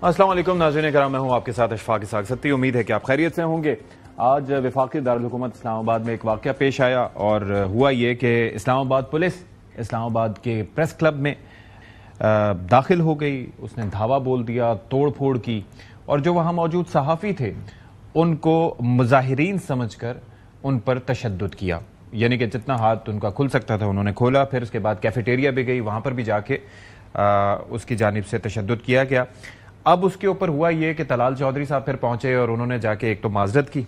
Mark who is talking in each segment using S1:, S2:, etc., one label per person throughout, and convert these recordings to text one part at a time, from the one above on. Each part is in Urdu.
S1: السلام علیکم ناظرین کرام، میں ہوں آپ کے ساتھ اشفاق اسحاق ستی۔ امید ہے کہ آپ خیریت سے ہوں گے۔ آج وفاقی دارالحکومت اسلام آباد میں ایک واقعہ پیش آیا اور ہوا یہ کہ اسلام آباد پولیس اسلام آباد کے پریس کلب میں داخل ہو گئی۔ اس نے دھاوا بول دیا، توڑ پھوڑ کی، اور جو وہاں موجود صحافی تھے ان کو مظاہرین سمجھ کر ان پر تشدد کیا، یعنی کہ جتنا ہاتھ ان کا کھل سکتا تھا انہوں نے کھولا۔ پھر اس کے بعد کیفیٹیریا بھی گئی، وہاں پر بھی جا کے اس کی جانب سے تشدد کیا گیا۔ اب اس کے اوپر ہوا یہ کہ طلال چودھری صاحب پھر پہنچے اور انہوں نے جا کے ایک تو معذرت کی،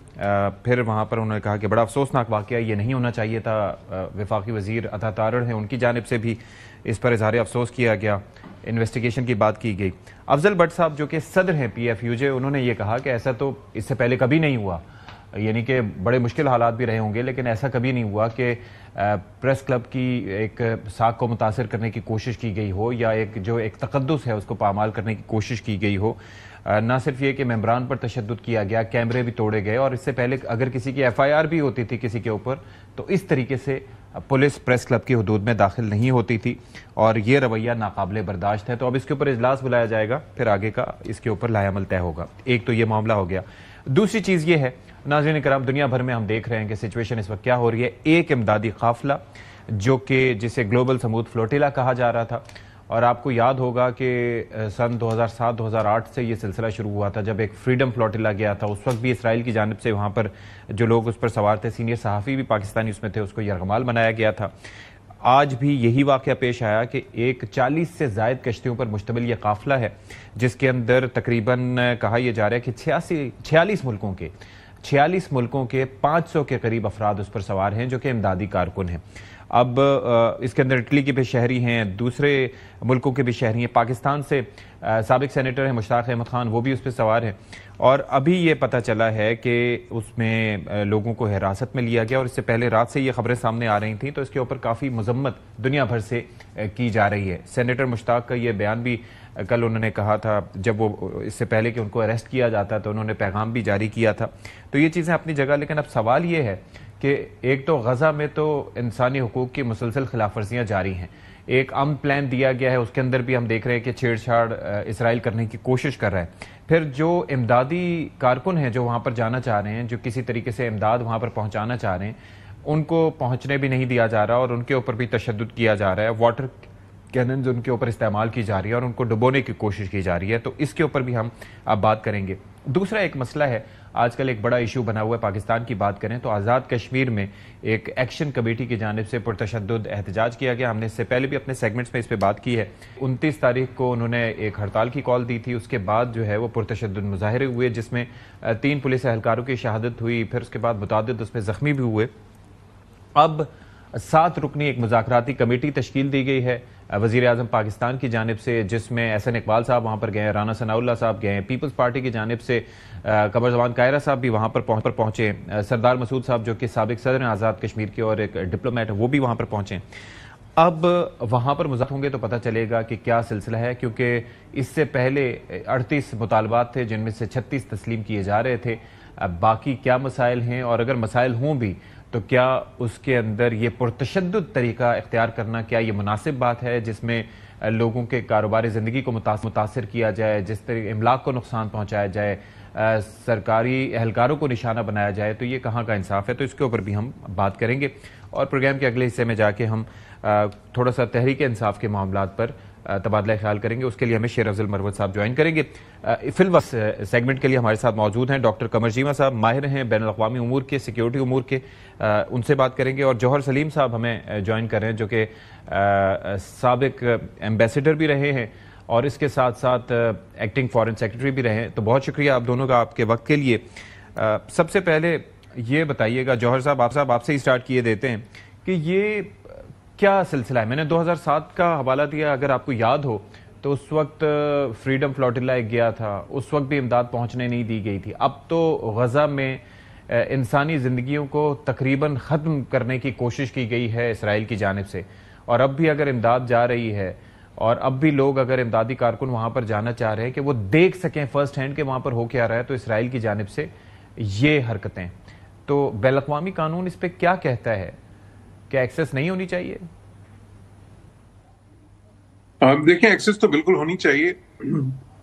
S1: پھر وہاں پر انہوں نے کہا کہ بڑا افسوسناک واقعہ، یہ نہیں ہونا چاہیے تھا۔ وفاقی وزیر عطا تارڑ ہیں، ان کی جانب سے بھی اس پر اظہار افسوس کیا گیا، انویسٹیگیشن کی بات کی گئی۔ افضل بٹ صاحب جو کہ صدر ہیں پی ایف یو جے، انہوں نے یہ کہا کہ ایسا تو اس سے پہلے کبھی نہیں ہوا، یعنی کہ بڑے مشکل حالات بھی رہے ہوں گے لیکن ایسا کبھی نہیں ہوا کہ پریس کلب کی ایک ساکھ کو متاثر کرنے کی کوشش کی گئی ہو، یا ایک تقدس ہے اس کو پامال کرنے کی کوشش کی گئی ہو۔ نہ صرف یہ کہ ممبران پر تشدد کیا گیا، کیمرے بھی توڑے گئے، اور اس سے پہلے اگر کسی کی ایف آئی آر بھی ہوتی تھی کسی کے اوپر تو اس طریقے سے پولیس پریس کلب کی حدود میں داخل نہیں ہوتی تھی، اور یہ رویہ ناقابل برداشت ہے۔ تو اب اس کے اوپر اجلاس بلایا جائے گا، پھر آگے کا اس کے اوپر لائے عمل طے ہوگا۔ ایک تو یہ معاملہ ہو گیا۔ دوسری چیز یہ ہے ناظرین کرام، دنیا بھر میں ہم دیکھ رہے ہیں کہ سچویشن اس وقت کیا ہو رہی ہے۔ ایک امدادی قافلہ جو کہ جسے گلوبل سمود فلوٹیلا کہا جا رہا تھا، اور آپ کو یاد ہوگا کہ سن 2007-2008 سے یہ سلسلہ شروع ہوا تھا جب ایک فریڈم فلوٹیلا گیا تھا۔ اس وقت بھی اسرائیل کی جانب سے وہاں پر جو لوگ اس پر سوار تھے، سینئر صحافی بھی پاکستانی اس میں تھے، اس کو یرغمال بنایا گیا تھا۔ آج بھی یہی واقعہ پیش آیا کہ ایک 40 سے زائد کشتیوں پر مشتمل یہ قافلہ ہے، جس کے اندر تقریباً کہا یہ جا رہا ہے کہ 46 ملکوں کے 500 کے قریب افراد اس پر سوار ہیں جو کہ امدادی کارکن ہیں۔ اب اس کے اندر اٹلی کے بھی شہری ہیں، دوسرے ملکوں کے بھی شہری ہیں، پاکستان سے سابق سینیٹر ہیں مشتاق احمد خان، وہ بھی اس پہ سوار ہیں، اور ابھی یہ پتہ چلا ہے کہ اس میں لوگوں کو حراست میں لیا گیا، اور اس سے پہلے رات سے یہ خبریں سامنے آ رہی تھیں تو اس کے اوپر کافی مذمت دنیا بھر سے کی جا رہی ہے۔ سینیٹر مشتاق کا یہ بیان بھی کل انہوں نے کہا تھا، جب وہ اس سے پہلے کہ ان کو اریسٹ کیا جاتا تو انہوں نے پیغام بھی جاری کیا تھا۔ تو یہ چیزیں اپنی جگہ، لیکن اب سوال یہ ہے کہ ایک تو غزہ میں تو انسانی حقوق کی مسلسل خلاف ورزیاں جاری ہیں، ایک امن پلان دیا گیا ہے، اس کے اندر بھی ہم دیکھ رہے ہیں کہ چھیڑ چھاڑ اسرائیل کرنے کی کوشش کر رہا ہے۔ پھر جو امدادی کارکن ہیں جو وہاں پر جانا چاہ رہے ہیں، جو کسی طریقے سے امداد وہاں پر پہنچانا چاہ رہے ہیں، ان کو پہنچنے بھی نہیں دیا جا رہا، اور ان کے اوپر بھی تشدد کیا جا رہا ہے۔ واٹر کیننز ان کے اوپر استعمال کی جا رہی ہے اور ان کو ڈبونے کی کوشش کی جا رہی ہے، تو اس کے اوپر بھی ہم اب بات کریں گے۔ دوسرا ایک مسئلہ ہے، آج کل ایک بڑا ایشو بنا ہوا ہے، پاکستان کی بات کریں تو آزاد کشمیر میں ایک ایکشن کمیٹی کی جانب سے پرتشدد احتجاج کیا گیا۔ ہم نے اس سے پہلے بھی اپنے سیگمنٹس میں اس پہ بات کی ہے۔ 29 تاریخ کو انہوں نے ایک ہڑتال کی کال دی تھی، اس کے بعد جو ہے وہ پرتشدد مظاہرے ہوئے جس میں 3 پولیس اہلکاروں کی شہادت ہوئی، پھر اس کے بعد متعدد اس میں زخمی بھی ہوئے۔ اب 7 رکنی ایک مذاکراتی کمیٹی تشکیل دی گئی ہے وزیر اعظم پاکستان کی جانب سے، جس میں احسن اقبال صاحب وہاں پر گئے ہیں، رانا ثناء اللہ صاحب گئے ہیں، پیپلز پارٹی کی جانب سے قمر زمان قاہرہ صاحب بھی وہاں پر پہنچے، سردار مسعود صاحب جو کہ سابق صدر ہیں آزاد کشمیر کے اور ایک ڈپلومیٹ ہیں، وہ بھی وہاں پر پہنچے۔ اب وہاں پر مذاکرات ہوں گے تو پتہ چلے گا کہ کیا سلسلہ ہے، کیونکہ اس سے پہلے 38 مطالبات تھے جن میں سے 36 تسلیم کیے جا رہے تھے۔ اب باقی کیا مسائل ہیں، اور اگر مسائل ہوں بھی تو کیا اس کے اندر یہ پرتشدد طریقہ اختیار کرنا کیا یہ مناسب بات ہے، جس میں لوگوں کے کاروباری زندگی کو متاثر کیا جائے، جس طرح املاک کو نقصان پہنچایا جائے، سرکاری اہلکاروں کو نشانہ بنایا جائے، تو یہ کہاں کا انصاف ہے؟ تو اس کے اوپر بھی ہم بات کریں گے، اور پروگرام کے اگلے حصے میں جا کے ہم تھوڑا سا تحریک انصاف کے معاملات پر تبادلہ خیال کریں گے۔ اس کے لیے ہمیں شیر افضل مروت صاحب جوائن کریں گے۔ فی الوقت سیگمنٹ کے لیے ہمارے ساتھ موجود ہیں ڈاکٹر قمر جیمہ صاحب، ماہر ہیں بین الاقوامی امور کے، سیکیورٹی امور کے، ان سے بات کریں گے، اور جوہر سلیم صاحب ہمیں جوائن کر رہے ہیں جو کہ سابق ایمبیسیڈر بھی رہے ہیں اور اس کے ساتھ ساتھ ایکٹنگ فارن سیکرٹری بھی رہے ہیں۔ تو بہت شکریہ آپ دونوں کا آپ کے وقت کے لیے۔ سب سے پہلے یہ بتائیے گا جوہر صاحب، آپ سے ہی سٹارٹ کیے دیتے ہیں کہ یہ کیا سلسلہ ہے؟ میں نے 2007 کا حوالہ دیا، اگر آپ کو یاد ہو تو اس وقت فریڈم فلوٹیلا ایک گیا تھا، اس وقت بھی امداد پہنچنے نہیں دی گئی تھی۔ اب تو غزہ میں انسانی زندگیوں کو تقریباً ختم کرنے کی کوشش کی گئی ہے اسرائیل کی جانب سے، اور اب بھی اگر امداد جا رہی ہے، اور اب بھی لوگ اگر امدادی کارکن وہاں پر جانا چاہ رہے ہیں کہ وہ دیکھ سکیں فرسٹ ہینڈ کہ وہاں پر ہو کیا رہا ہے، تو اسرائیل کی جانب سے یہ حرکتیں، تو بین الاقوامی قانون اس پہ کیا کہتا ہے؟ کیا ایکسس نہیں ہونی چاہیے؟
S2: دیکھیں ایکسس تو بالکل ہونی چاہیے،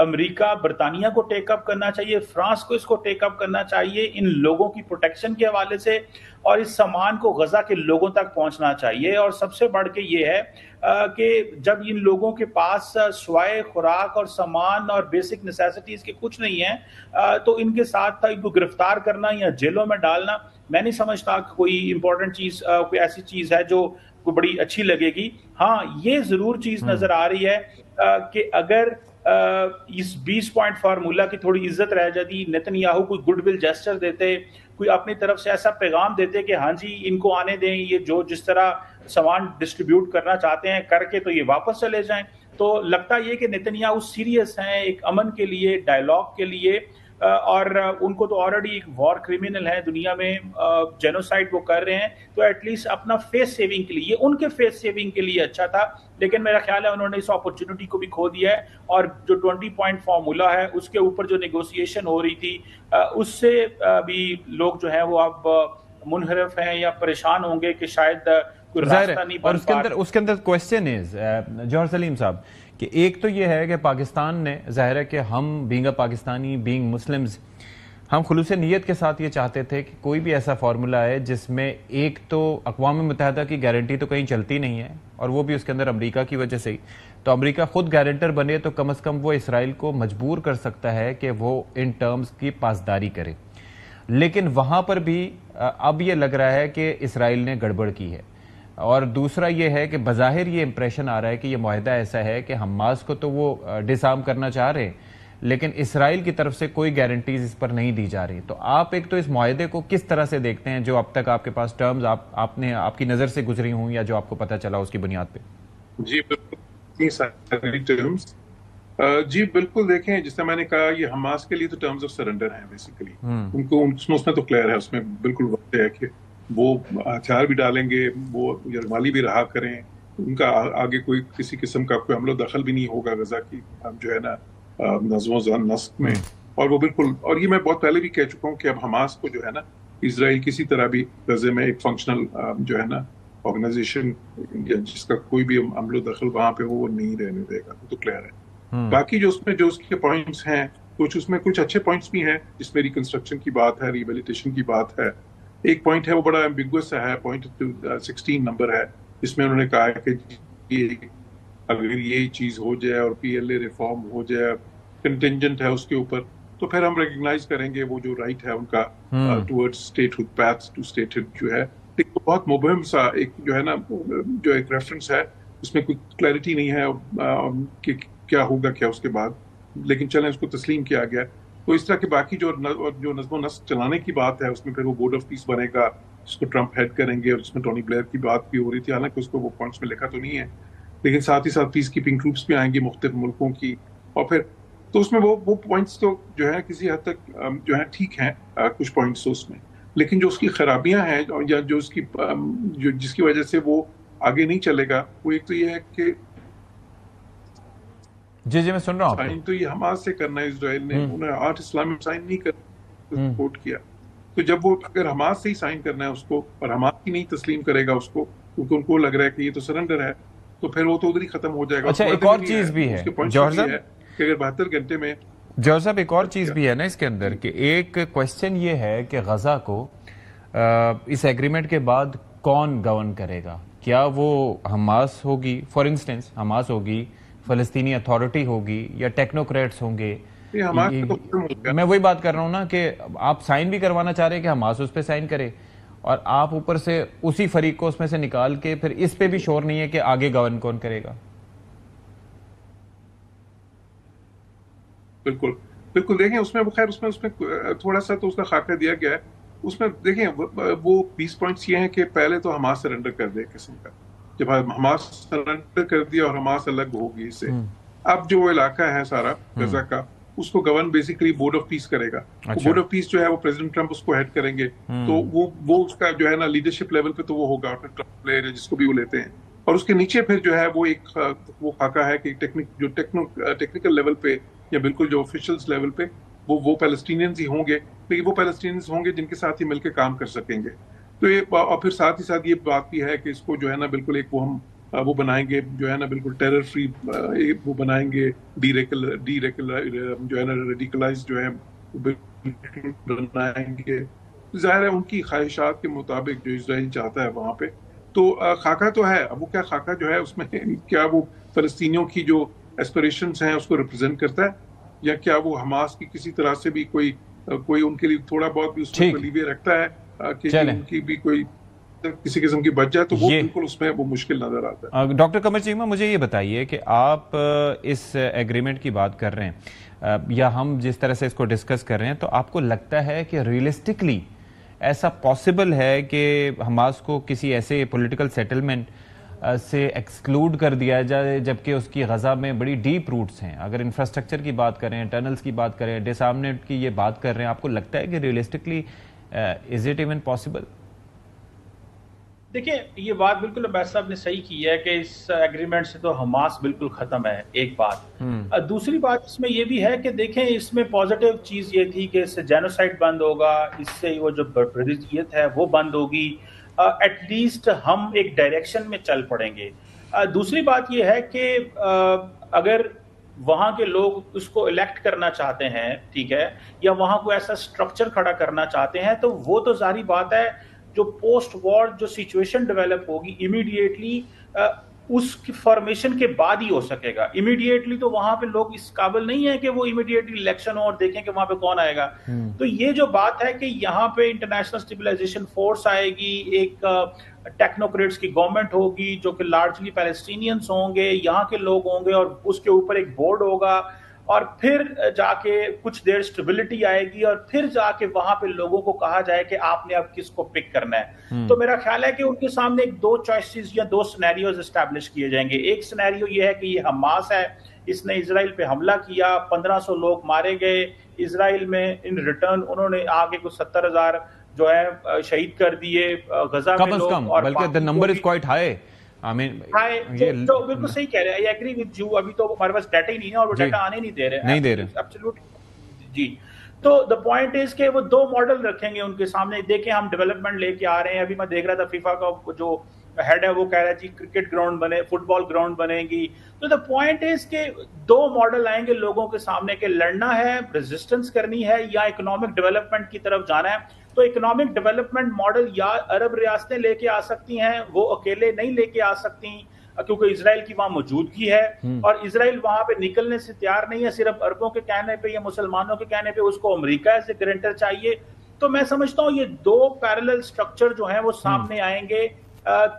S3: امریکہ برطانیہ کو ٹیک اپ کرنا چاہیے, فرانس کو اس کو ٹیک اپ کرنا چاہیے ان لوگوں کی پروٹیکشن کے حوالے سے, اور اس سامان کو غزہ کے لوگوں تک پہنچنا چاہیے. اور سب سے بڑھ کے یہ ہے کہ جب ان لوگوں کے پاس سوائے خوراک اور سامان اور بیسک نیسیسٹیز کے کچھ نہیں ہے تو ان کے ساتھ ان کو گرفتار کرنا یا جیلوں میں ڈالنا, میں نہیں سمجھتا کہ کوئی امپورٹنٹ چیز, کوئی ایسی چیز ہے جو کو بڑی اچھی لگے گی. ہاں یہ ضرور چیز نظر آ رہی ہے کہ اگر اس 20 پوائنٹ فارمولا کی تھوڑی عزت رہ جاتی, نیتنیاہو کوئی گڈ ول جیسچر دیتے, کوئی اپنی طرف سے ایسا پیغام دیتے کہ ہاں جی ان کو آنے دیں, یہ جو جس طرح سامان ڈسٹریبیوٹ کرنا چاہتے ہیں کر کے تو یہ واپس چلے جائیں, تو لگتا یہ کہ نیتنیاہو سیریس ہیں ایک امن کے لیے, ڈائیلاگ کے لیے, اور ان کو تو آلریڈی ایک وار کرمنل ہے دنیا میں, جینوسائیڈ وہ کر رہے ہیں, تو ایٹ لیسٹ اپنا فیس سیونگ کے لیے, ان کے فیس سیونگ کے لیے اچھا تھا. لیکن میرا خیال ہے انہوں نے اس اپرچونٹی کو بھی کھو دیا ہے, اور جو 20 پوائنٹ فارمولا ہے اس کے اوپر جو نیگوسیشن ہو رہی تھی اس سے بھی لوگ جو ہیں وہ اب منحرف ہیں یا پریشان ہوں گے کہ شاید کوئی راستہ نہیں بن پا.
S1: اور اس کے اندر کویسچن از جوہر سلیم صاحب کہ ایک تو یہ ہے کہ پاکستان نے ظاہر ہے کہ ہم being a Pakistani, being Muslims, ہم خلوص نیت کے ساتھ یہ چاہتے تھے کہ کوئی بھی ایسا فارمولا ہے جس میں ایک تو اقوام متحدہ کی گارنٹی تو کہیں چلتی نہیں ہے, اور وہ بھی اس کے اندر امریکہ کی وجہ سے ہی, تو امریکہ خود گارنٹر بنے تو کم از کم وہ اسرائیل کو مجبور کر سکتا ہے کہ وہ ان ٹرمز کی پاسداری کرے. لیکن وہاں پر بھی اب یہ لگ رہا ہے کہ اسرائیل نے گڑبڑ کی ہے. اور دوسرا یہ ہے کہ بظاہر یہ امپریشن آ رہا ہے کہ یہ معاہدہ ایسا ہے کہ حماس کو تو وہ ڈس آرم کرنا چاہ رہے ہیں, لیکن اسرائیل کی طرف سے کوئی گارنٹیز اس پر نہیں دی جا رہی. تو آپ ایک تو اس معاہدے کو کس طرح سے دیکھتے ہیں جو اب تک آپ کے پاس ٹرمز آپ کی نظر سے گزری ہوں یا جو آپ کو پتہ چلا اس کی بنیاد پہ؟
S2: جی بالکل, جی بالکل, دیکھیں جس طرح میں نے کہا یہ حماس کے لیے تو ٹرمز آف سرنڈر ہیں بیسیکلی, ان کو اس میں تو کلیئر ہے, اس میں بالکل وقت ہے کہ وہ ہتھیار بھی ڈالیں گے, وہ یرغمالی بھی رہا کریں, ان کا آگے کوئی کسی قسم کا کوئی عمل و دخل بھی نہیں ہوگا غزہ کی جو ہے نا نظم و نسق میں. اور وہ بالکل, اور یہ میں بہت پہلے بھی کہہ چکا ہوں کہ اب حماس کو جو ہے نا اسرائیل کسی طرح بھی غزے میں ایک فنکشنل جو ہے نا آرگنائزیشن یا جس کا کوئی بھی عمل و دخل وہاں پہ وہ نہیں رہنے دے گا, تو کلیئر ہے. باقی جو اس کے پوائنٹس ہیں اس میں کچھ اچھے پوائنٹس بھی ہیں, جس میں ریکنسٹرکشن کی بات ہے, ریہیبلیٹیشن کی بات ہے. ایک پوائنٹ ہے وہ بڑا ایمبیگوس ہے, پوائنٹ 16 نمبر ہے, جس میں انہوں نے کہا کہ اگر یہ چیز ہو جائے اور پی ایل اے ریفارم ہو جائے, کنٹینجنٹ ہے اس کے اوپر, تو پھر ہم ریکگنائز کریں گے وہ جو رائٹ ہے ان کا toward statehood, path to statehood جو ہے. بہت مبہم سا ایک جو ہے نا جو ایک ریفرنس ہے, اس میں کوئی کلیئرٹی نہیں ہے کہ کیا ہوگا کیا اس کے بعد, لیکن چلیں اس کو تسلیم کیا گیا. تو اس طرح کے باقی جو نظم و نسق چلانے کی بات ہے اس میں پھر وہ بورڈ آف پیس بنے گا جس کو ٹرمپ ہیڈ کریں گے, اور جس میں ٹونی بلیئر کی بات بھی ہو رہی تھی, حالانکہ اس کو وہ پوائنٹس میں لکھا تو نہیں ہے, لیکن ساتھ ہی ساتھ پیس کیپنگ ٹروپس بھی آئیں گی مختلف ملکوں کی. اور پھر تو اس میں وہ پوائنٹس تو جو ہے کسی حد تک جو ہے ٹھیک ہیں, کچھ پوائنٹس اس میں, لیکن جو اس کی خرابیاں ہیں یا جو اس کی جس کی وجہ سے وہ آگے نہیں چلے گا, وہ ایک تو یہ ہے کہ
S1: جی میں سن رہا ہوں,
S2: سائن تو یہ حماس سے کرنا ہے اسرائیل نے, انہوں نے 8 اسلامی سائن نہیں سپورٹ کیا, تو جب وہ اگر حماس سے ہی سائن کرنا ہے اس کو اور حماس کی نہیں تسلیم کرے گا اس کو, کیونکہ ان کو لگ رہا ہے کہ یہ تو سرنڈر ہے, تو پھر وہ تو ادھر ہی ختم ہو جائے گا.
S1: اچھا ایک اور چیز بھی ہے جوہر صاحب
S2: کہ اگر 72 گھنٹے میں
S1: جوہر صاحب ایک اور چیز بھی ہے نا اس کے اندر, کہ ایک کویسچن یہ ہے کہ غزہ کو اس ایگریمنٹ کے بعد کون گورن کرے گا, کیا وہ حماس ہوگی, فار انسٹنس حماس ہوگی, فلسطینی اتھارٹی ہوگی, یا ٹیکنوکریٹس ہوں گے؟ میں وہی بات کر رہا ہوں نا کہ آپ سائن بھی کروانا چاہ رہے ہیں کہ حماس اس پہ سائن کرے, اور آپ اوپر سے اسی فریق کو اس میں سے نکال کے پھر اس پہ بھی شور نہیں ہے کہ آگے گورن کون کرے گا.
S2: بالکل دیکھیں اس میں خیر اس میں تھوڑا سا تو اس کا خاکہ دیا گیا ہے. اس میں دیکھیں وہ 20 پوائنٹس یہ ہیں کہ پہلے تو حماس سرنڈر کر دے قسم کا, جب حماس سرنڈر کر دیا اور حماس الگ ہوگی اس سے, اب جو وہ علاقہ ہے سارا غزہ کا اس کو govern basically board of peace کرے گا. بورڈ آف پیس جو ہے وہ پریزیڈنٹ ٹرمپ اس کو ہیڈ کریں گے, تو وہ اس کا جو ہے نا لیڈرشپ لیول پہ تو وہ ہوگا, پلیئر جس کو بھی وہ لیتے ہیں, اور اس کے نیچے پھر جو ہے وہ ایک وہ خاکہ ہے کہ جو ٹیکنیکل لیول پہ یا بالکل جو آفیشلز لیول پہ وہ پیلسٹینینز ہی ہوں گے, لیکن وہ پیلسٹینینز ہوں گے جن کے ساتھ ہی مل کے کام کر سکیں گے. تو یہ اور پھر ساتھ ہی ساتھ یہ بات بھی ہے کہ اس کو جو ہے نا بالکل ایک وہ ہم وہ بنائیں گے جو ہے نا بالکل ٹیرر فری، وہ بنائیں گے جو ہے نا ریڈیکلائز جو ہے بالکل بنائیں گے. ظاہر ہے ان کی خواہشات کے مطابق جو اسرائیل چاہتا ہے وہاں پہ. تو خاکہ تو ہے، اب وہ کیا خاکہ جو ہے اس میں کیا وہ فلسطینیوں کی جو ایسپریشنز ہیں اس کو ریپرزینٹ کرتا ہے، یا کیا وہ حماس کی کسی طرح سے بھی کوئی ان کے لیے تھوڑا بہت بھی اس میں لیوے رکھتا ہے کہ ان کی بھی کوئی کسی قسم کی بچ جائے، تو وہ بالکل اس میں وہ مشکل نظر آتا ہے.
S1: ڈاکٹر قمر چیمہ، مجھے یہ بتائیے کہ آپ اس ایگریمنٹ کی بات کر رہے ہیں یا ہم جس طرح سے اس کو ڈسکس کر رہے ہیں، تو آپ کو لگتا ہے کہ ریئلسٹکلی ایسا پاسبل ہے کہ حماس کو کسی ایسے پولیٹیکل سیٹلمنٹ سے ایکسکلوڈ کر دیا جائے جبکہ اس کی غزہ میں بڑی ڈیپ روٹس ہیں؟ اگر انفراسٹرکچر کی بات کریں، ٹنلز کی بات کریں، ڈس آرمنٹ کی یہ بات کر رہے ہیں، آپ کو لگتا ہے کہ realistically is it even possible?
S3: دیکھیں یہ بات بالکل عباس صاحب نے صحیح کی ہے کہ اس ایگریمنٹ سے تو حماس بالکل ختم ہے، ایک بات. دوسری بات اس میں یہ بھی ہے کہ دیکھیں اس میں پازیٹیو چیز یہ تھی کہ اس سے جینوسائڈ بند ہوگا، اس سے وہ جو بربریت ہے وہ بند ہوگی، ایٹ لیسٹ ہم ایک ڈائریکشن میں چل پڑیں گے. دوسری بات یہ ہے کہ اگر وہاں کے لوگ اس کو الیکٹ کرنا چاہتے ہیں، ٹھیک ہے، یا وہاں کو ایسا سٹرکچر کھڑا کرنا چاہتے ہیں، تو وہ تو ظاہری بات ہے جو پوسٹ وار جو سچویشن ڈیولپ ہوگی امیڈیٹلی اس کی فارمیشن کے بعد ہی ہو سکے گا. امیڈیٹلی تو وہاں پہ لوگ اس قابل نہیں ہیں کہ وہ امیڈیٹلی الیکشن ہو اور دیکھیں کہ وہاں پہ کون آئے گا. تو یہ جو بات ہے کہ یہاں پہ انٹرنیشنل اسٹیبلائزیشن فورس آئے گی، ایک ٹیکنوکریٹس کی گورنمنٹ ہوگی جو کہ لارجلی پیلسٹینینز ہوں گے، یہاں کے لوگ ہوں گے، اور اس کے اوپر ایک بورڈ ہوگا، اور پھر جا کے کچھ دیر سٹیبلٹی آئے گی، اور پھر جا کے وہاں پہ لوگوں کو کہا جائے کہ آپ نے اب کس کو پک کرنا ہے. تو میرا خیال ہے کہ ان کے سامنے ایک دو چوائسز یا دو سینیریوز اسٹیبلش کیے جائیں گے. ایک سینیریو یہ ہے کہ یہ حماس ہے، اس نے اسرائیل پہ حملہ کیا، 1500 لوگ مارے گئے اسرائیل میں، ان ریٹرن انہوں نے آگے کو 70,000 جو ہے شہید کر دیے غزہ میں لوگ، اور بلکہ the number is quite high. جو بالکل صحیح کہہ رہے ہیں، I agree with you. ابھی تو ہمارے پاس ڈیٹا ہی نہیں ہے اور وہ ڈیٹا آنے نہیں دے رہے. جی. تو دا پوائنٹ از کہ وہ دو ماڈل رکھیں گے ان کے سامنے. دیکھیں ہم ڈیولپمنٹ لے کے آ رہے ہیں. ابھی میں دیکھ رہا تھا فیفا کا جو ہیڈ ہے وہ کہہ رہا ہے جی کرکٹ گراؤنڈ بنے، فٹ بال گراؤنڈ بنے گی. تو دا پوائنٹ از کہ دو ماڈل آئیں گے لوگوں کے سامنے کہ لڑنا ہے، ریزسٹنس کرنی ہے، یا اکنامک ڈیولپمنٹ کی طرف جانا ہے. تو اکنامک ڈیولپمنٹ ماڈل یا عرب ریاستیں لے کے آ سکتی ہیں، وہ اکیلے نہیں لے کے آ سکتی کیونکہ اسرائیل کی وہاں موجودگی ہے، اور اسرائیل وہاں پہ نکلنے سے تیار نہیں ہے. صرف عربوں کے کہنے پہ یا مسلمانوں کے کہنے پہ اس کو امریکہ سے گرنٹر چاہیے. تو میں سمجھتا ہوں یہ دو پیرلل سٹرکچر جو ہیں وہ سامنے آئیں گے،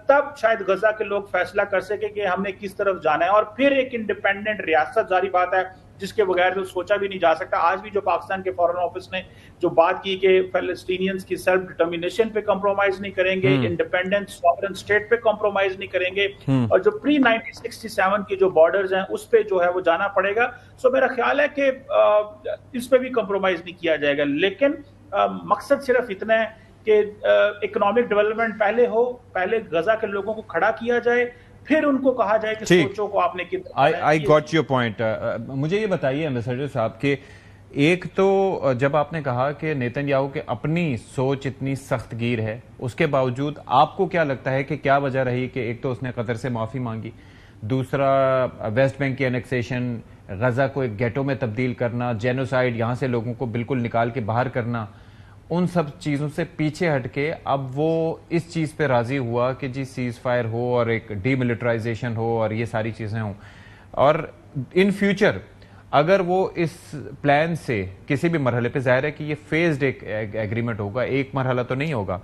S3: تب شاید غزہ کے لوگ فیصلہ کر سکے کہ ہم نے کس طرف جانا ہے. اور پھر ایک انڈیپینڈنٹ ریاست ظاہری بات ہے جس کے بغیر تو سوچا بھی نہیں جا سکتا. آج بھی جو پاکستان کے فارن آفس نے جو بات کی کہ فلسطینینز کی سیلف ڈٹرمنیشن پہ کمپرومائز نہیں کریں گے، انڈیپینڈنٹ سوورن اسٹیٹ پہ کمپرومائز نہیں کریں گے، اور جو پری 1967 کی جو بارڈرز ہیں اس پہ جو ہے وہ جانا پڑے گا. سو میرا خیال ہے کہ اس پہ بھی کمپرومائز نہیں کیا جائے گا. لیکن مقصد صرف اتنا ہے کہ اکنامک ڈیولپمنٹ پہلے ہو، پہلے غزہ کے لوگوں کو کھڑا کیا جائے، پھر ان کو کہا جائے کہ سوچو کو آپ نے کتنا.
S1: I got your point. مجھے یہ بتائیے ایمبیسڈر صاحب کہ ایک تو جب آپ نے کہا کہ نیتن یاہو کے اپنی سوچ اتنی سخت گیر ہے، اس کے باوجود آپ کو کیا لگتا ہے کہ کیا وجہ رہی کہ ایک تو اس نے قطر سے معافی مانگی، دوسرا ویسٹ بینک کی انیکسیشن، غزہ کو ایک گیٹو میں تبدیل کرنا، جینوسائیڈ، یہاں سے لوگوں کو بالکل نکال کے باہر کرنا، ان سب چیزوں سے پیچھے ہٹ کے اب وہ اس چیز پہ راضی ہوا کہ جی سیز فائر ہو اور ایک ڈی ملٹرائزیشن ہو اور یہ ساری چیزیں ہوں. اور ان فیوچر اگر وہ اس پلان سے کسی بھی مرحلے پہ، ظاہر ہے کہ یہ فیزڈ ایک ایگریمنٹ ہوگا، ایک مرحلہ تو نہیں ہوگا،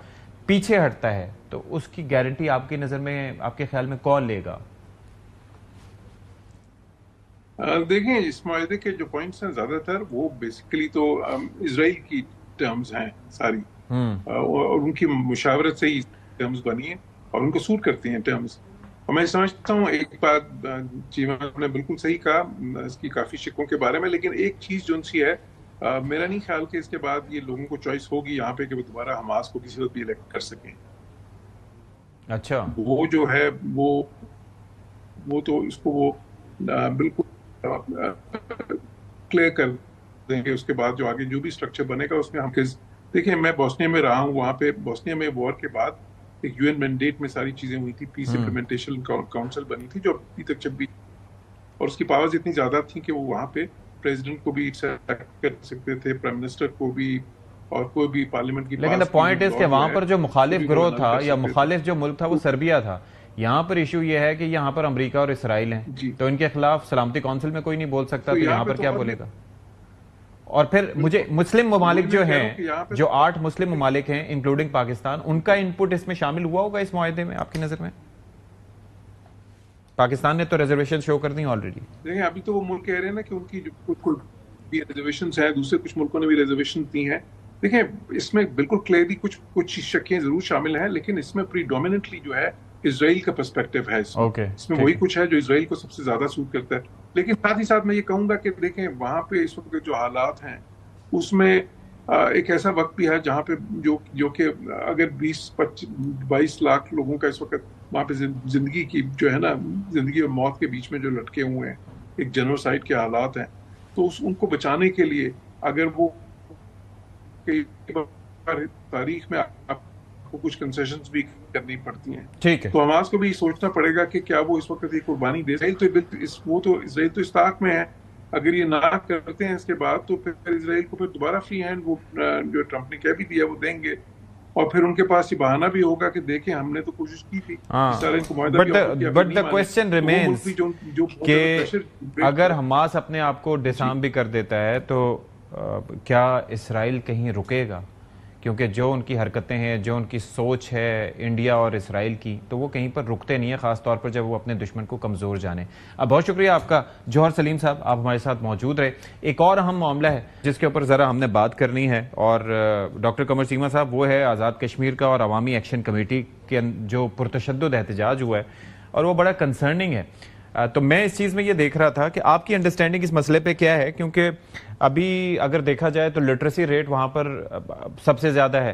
S1: پیچھے ہٹتا ہے، تو اس کی گارنٹی آپ کی نظر میں، آپ کے خیال میں کون لے گا؟
S2: دیکھیں اس معاہدے کے جو پوائنٹس ہیں زیادہ تر وہ بیسیکلی تو اسرائیل کی ٹرمز ہیں ساری، اور ان کی مشاورت سے ہی ٹرمز بنی ہیں اور ان کو سوٹ کرتی ہیں ٹرمز. اور میں سمجھتا ہوں ایک بات جی آپ نے بالکل صحیح کہا اس کی کافی شکوں کے بارے میں، لیکن ایک چیز جو ان سی ہے، میرا نہیں خیال کہ اس کے بعد یہ لوگوں کو چوائس ہوگی یہاں پہ کہ وہ دوبارہ حماس کو کسی وقت بھی الیکٹ کر سکیں.
S1: اچھا،
S2: وہ جو ہے وہ تو اس کو وہ بالکل کلیئر کر دیں گے. اس کے بعد جو بھی اسٹرکچر بنے گا اس میں ہم دیکھیں، میں بوسنیا میں رہا ہوں، وہاں پہ بوسنیا میں وار کے بعد ایک UN مینڈیٹ میں ساری چیزیں ہوئی تھی, پیس امپلیمنٹیشن کاؤنسل بنی تھی جو ابھی تک جب بھی, اور اس کی پاورز اتنی زیادہ تھیں کہ وہ وہاں پہ پریزیڈنٹ کو بھی کر سکتے تھے, پرائم منسٹر کو بھی, اور کوئی بھی پارلیمنٹ کی.
S1: لیکن پوائنٹ اس کہ وہاں پر جو مخالف گروہ تھا یا مخالف جو ملک تھا وہ سربیا تھا. یہاں پر ایشو یہ ہے کہ یہاں پر امریکہ اور اسرائیل ہیں, تو ان کے خلاف سلامتی کونسل میں کوئی نہیں بول سکتا, تو یہاں پر کیا بولے گا؟ اور پھر مجھے مسلم ممالک جو ہیں, جو 8 مسلم ممالک ہیں انکلوڈنگ پاکستان, ان کا انپٹ اس میں شامل ہوا ہوگا اس معاہدے میں آپ کی نظر میں؟ پاکستان نے تو ریزرویشن شو کر دی آلریڈی.
S2: دیکھیں ابھی تو وہ ملک کہہ رہے ہیں نا کہ ان کی جو بھی ریزرویشنز ہیں, دوسرے کچھ ملکوں نے بھی ریزرویشن دی ہیں. دیکھیں اس میں بالکل کلیئرلی کچھ شکیں ضرور شامل ہیں, لیکن اس میں پریڈومیننٹلی جو ہے اسرائیل کا پرسپیکٹو ہے. اس میں وہی کچھ ہے جو اسرائیل کو سب سے زیادہ سوٹ کرتا ہے. لیکن ساتھ ہی ساتھ میں یہ کہوں گا کہ دیکھیں وہاں پہ اس وقت جو حالات ہیں اس میں ایک ایسا وقت بھی ہے جہاں پہ جو کہ اگر 20-22 لاکھ لوگوں کا اس وقت وہاں پہ زندگی کی جو ہے نا, زندگی اور موت کے بیچ میں جو لٹکے ہوئے ہیں, ایک جنوسائیڈ کے حالات ہیں, تو ان کو بچانے کے لیے اگر وہ تاریخ میں آپ کو کچھ کنسیشنز بھی کرنی پڑتی ہیں,
S1: ٹھیک ہے,
S2: تو حماس کو بھی سوچنا پڑے گا کہ کیا وہ اس وقت ایک قربانی دے. اسرائیل تو استاق میں ہے, اگر یہ نہ کرتے ہیں اس کے بعد تو پھر اسرائیل کو پھر دوبارہ فری ہینڈ وہ جو ٹرمپ نے کہہ بھی دیا وہ دیں گے, اور پھر ان کے پاس یہ بہانہ بھی ہوگا کہ دیکھیں ہم نے تو کوشش کی تھی.
S1: بٹ the question remains کہ اگر حماس اپنے آپ کو ڈسارم بھی کر دیتا ہے تو کیا اسرائیل کہیں رکے گا؟ کیونکہ جو ان کی حرکتیں ہیں, جو ان کی سوچ ہے انڈیا اور اسرائیل کی, تو وہ کہیں پر رکتے نہیں ہیں, خاص طور پر جب وہ اپنے دشمن کو کمزور جانے. اب بہت شکریہ آپ کا جوہر سلیم صاحب, آپ ہمارے ساتھ موجود رہے. ایک اور اہم معاملہ ہے جس کے اوپر ذرا ہم نے بات کرنی ہے, اور ڈاکٹر قمر چیمہ صاحب, وہ ہے آزاد کشمیر کا اور عوامی ایکشن کمیٹی کے جو پرتشدد احتجاج ہوا ہے, اور وہ بڑا کنسرننگ ہے. تو میں اس چیز میں یہ دیکھ رہا تھا کہ آپ کی انڈرسٹینڈنگ اس مسئلے پہ کیا ہے, کیونکہ ابھی اگر دیکھا جائے تو لٹریسی ریٹ وہاں پر سب سے زیادہ ہے,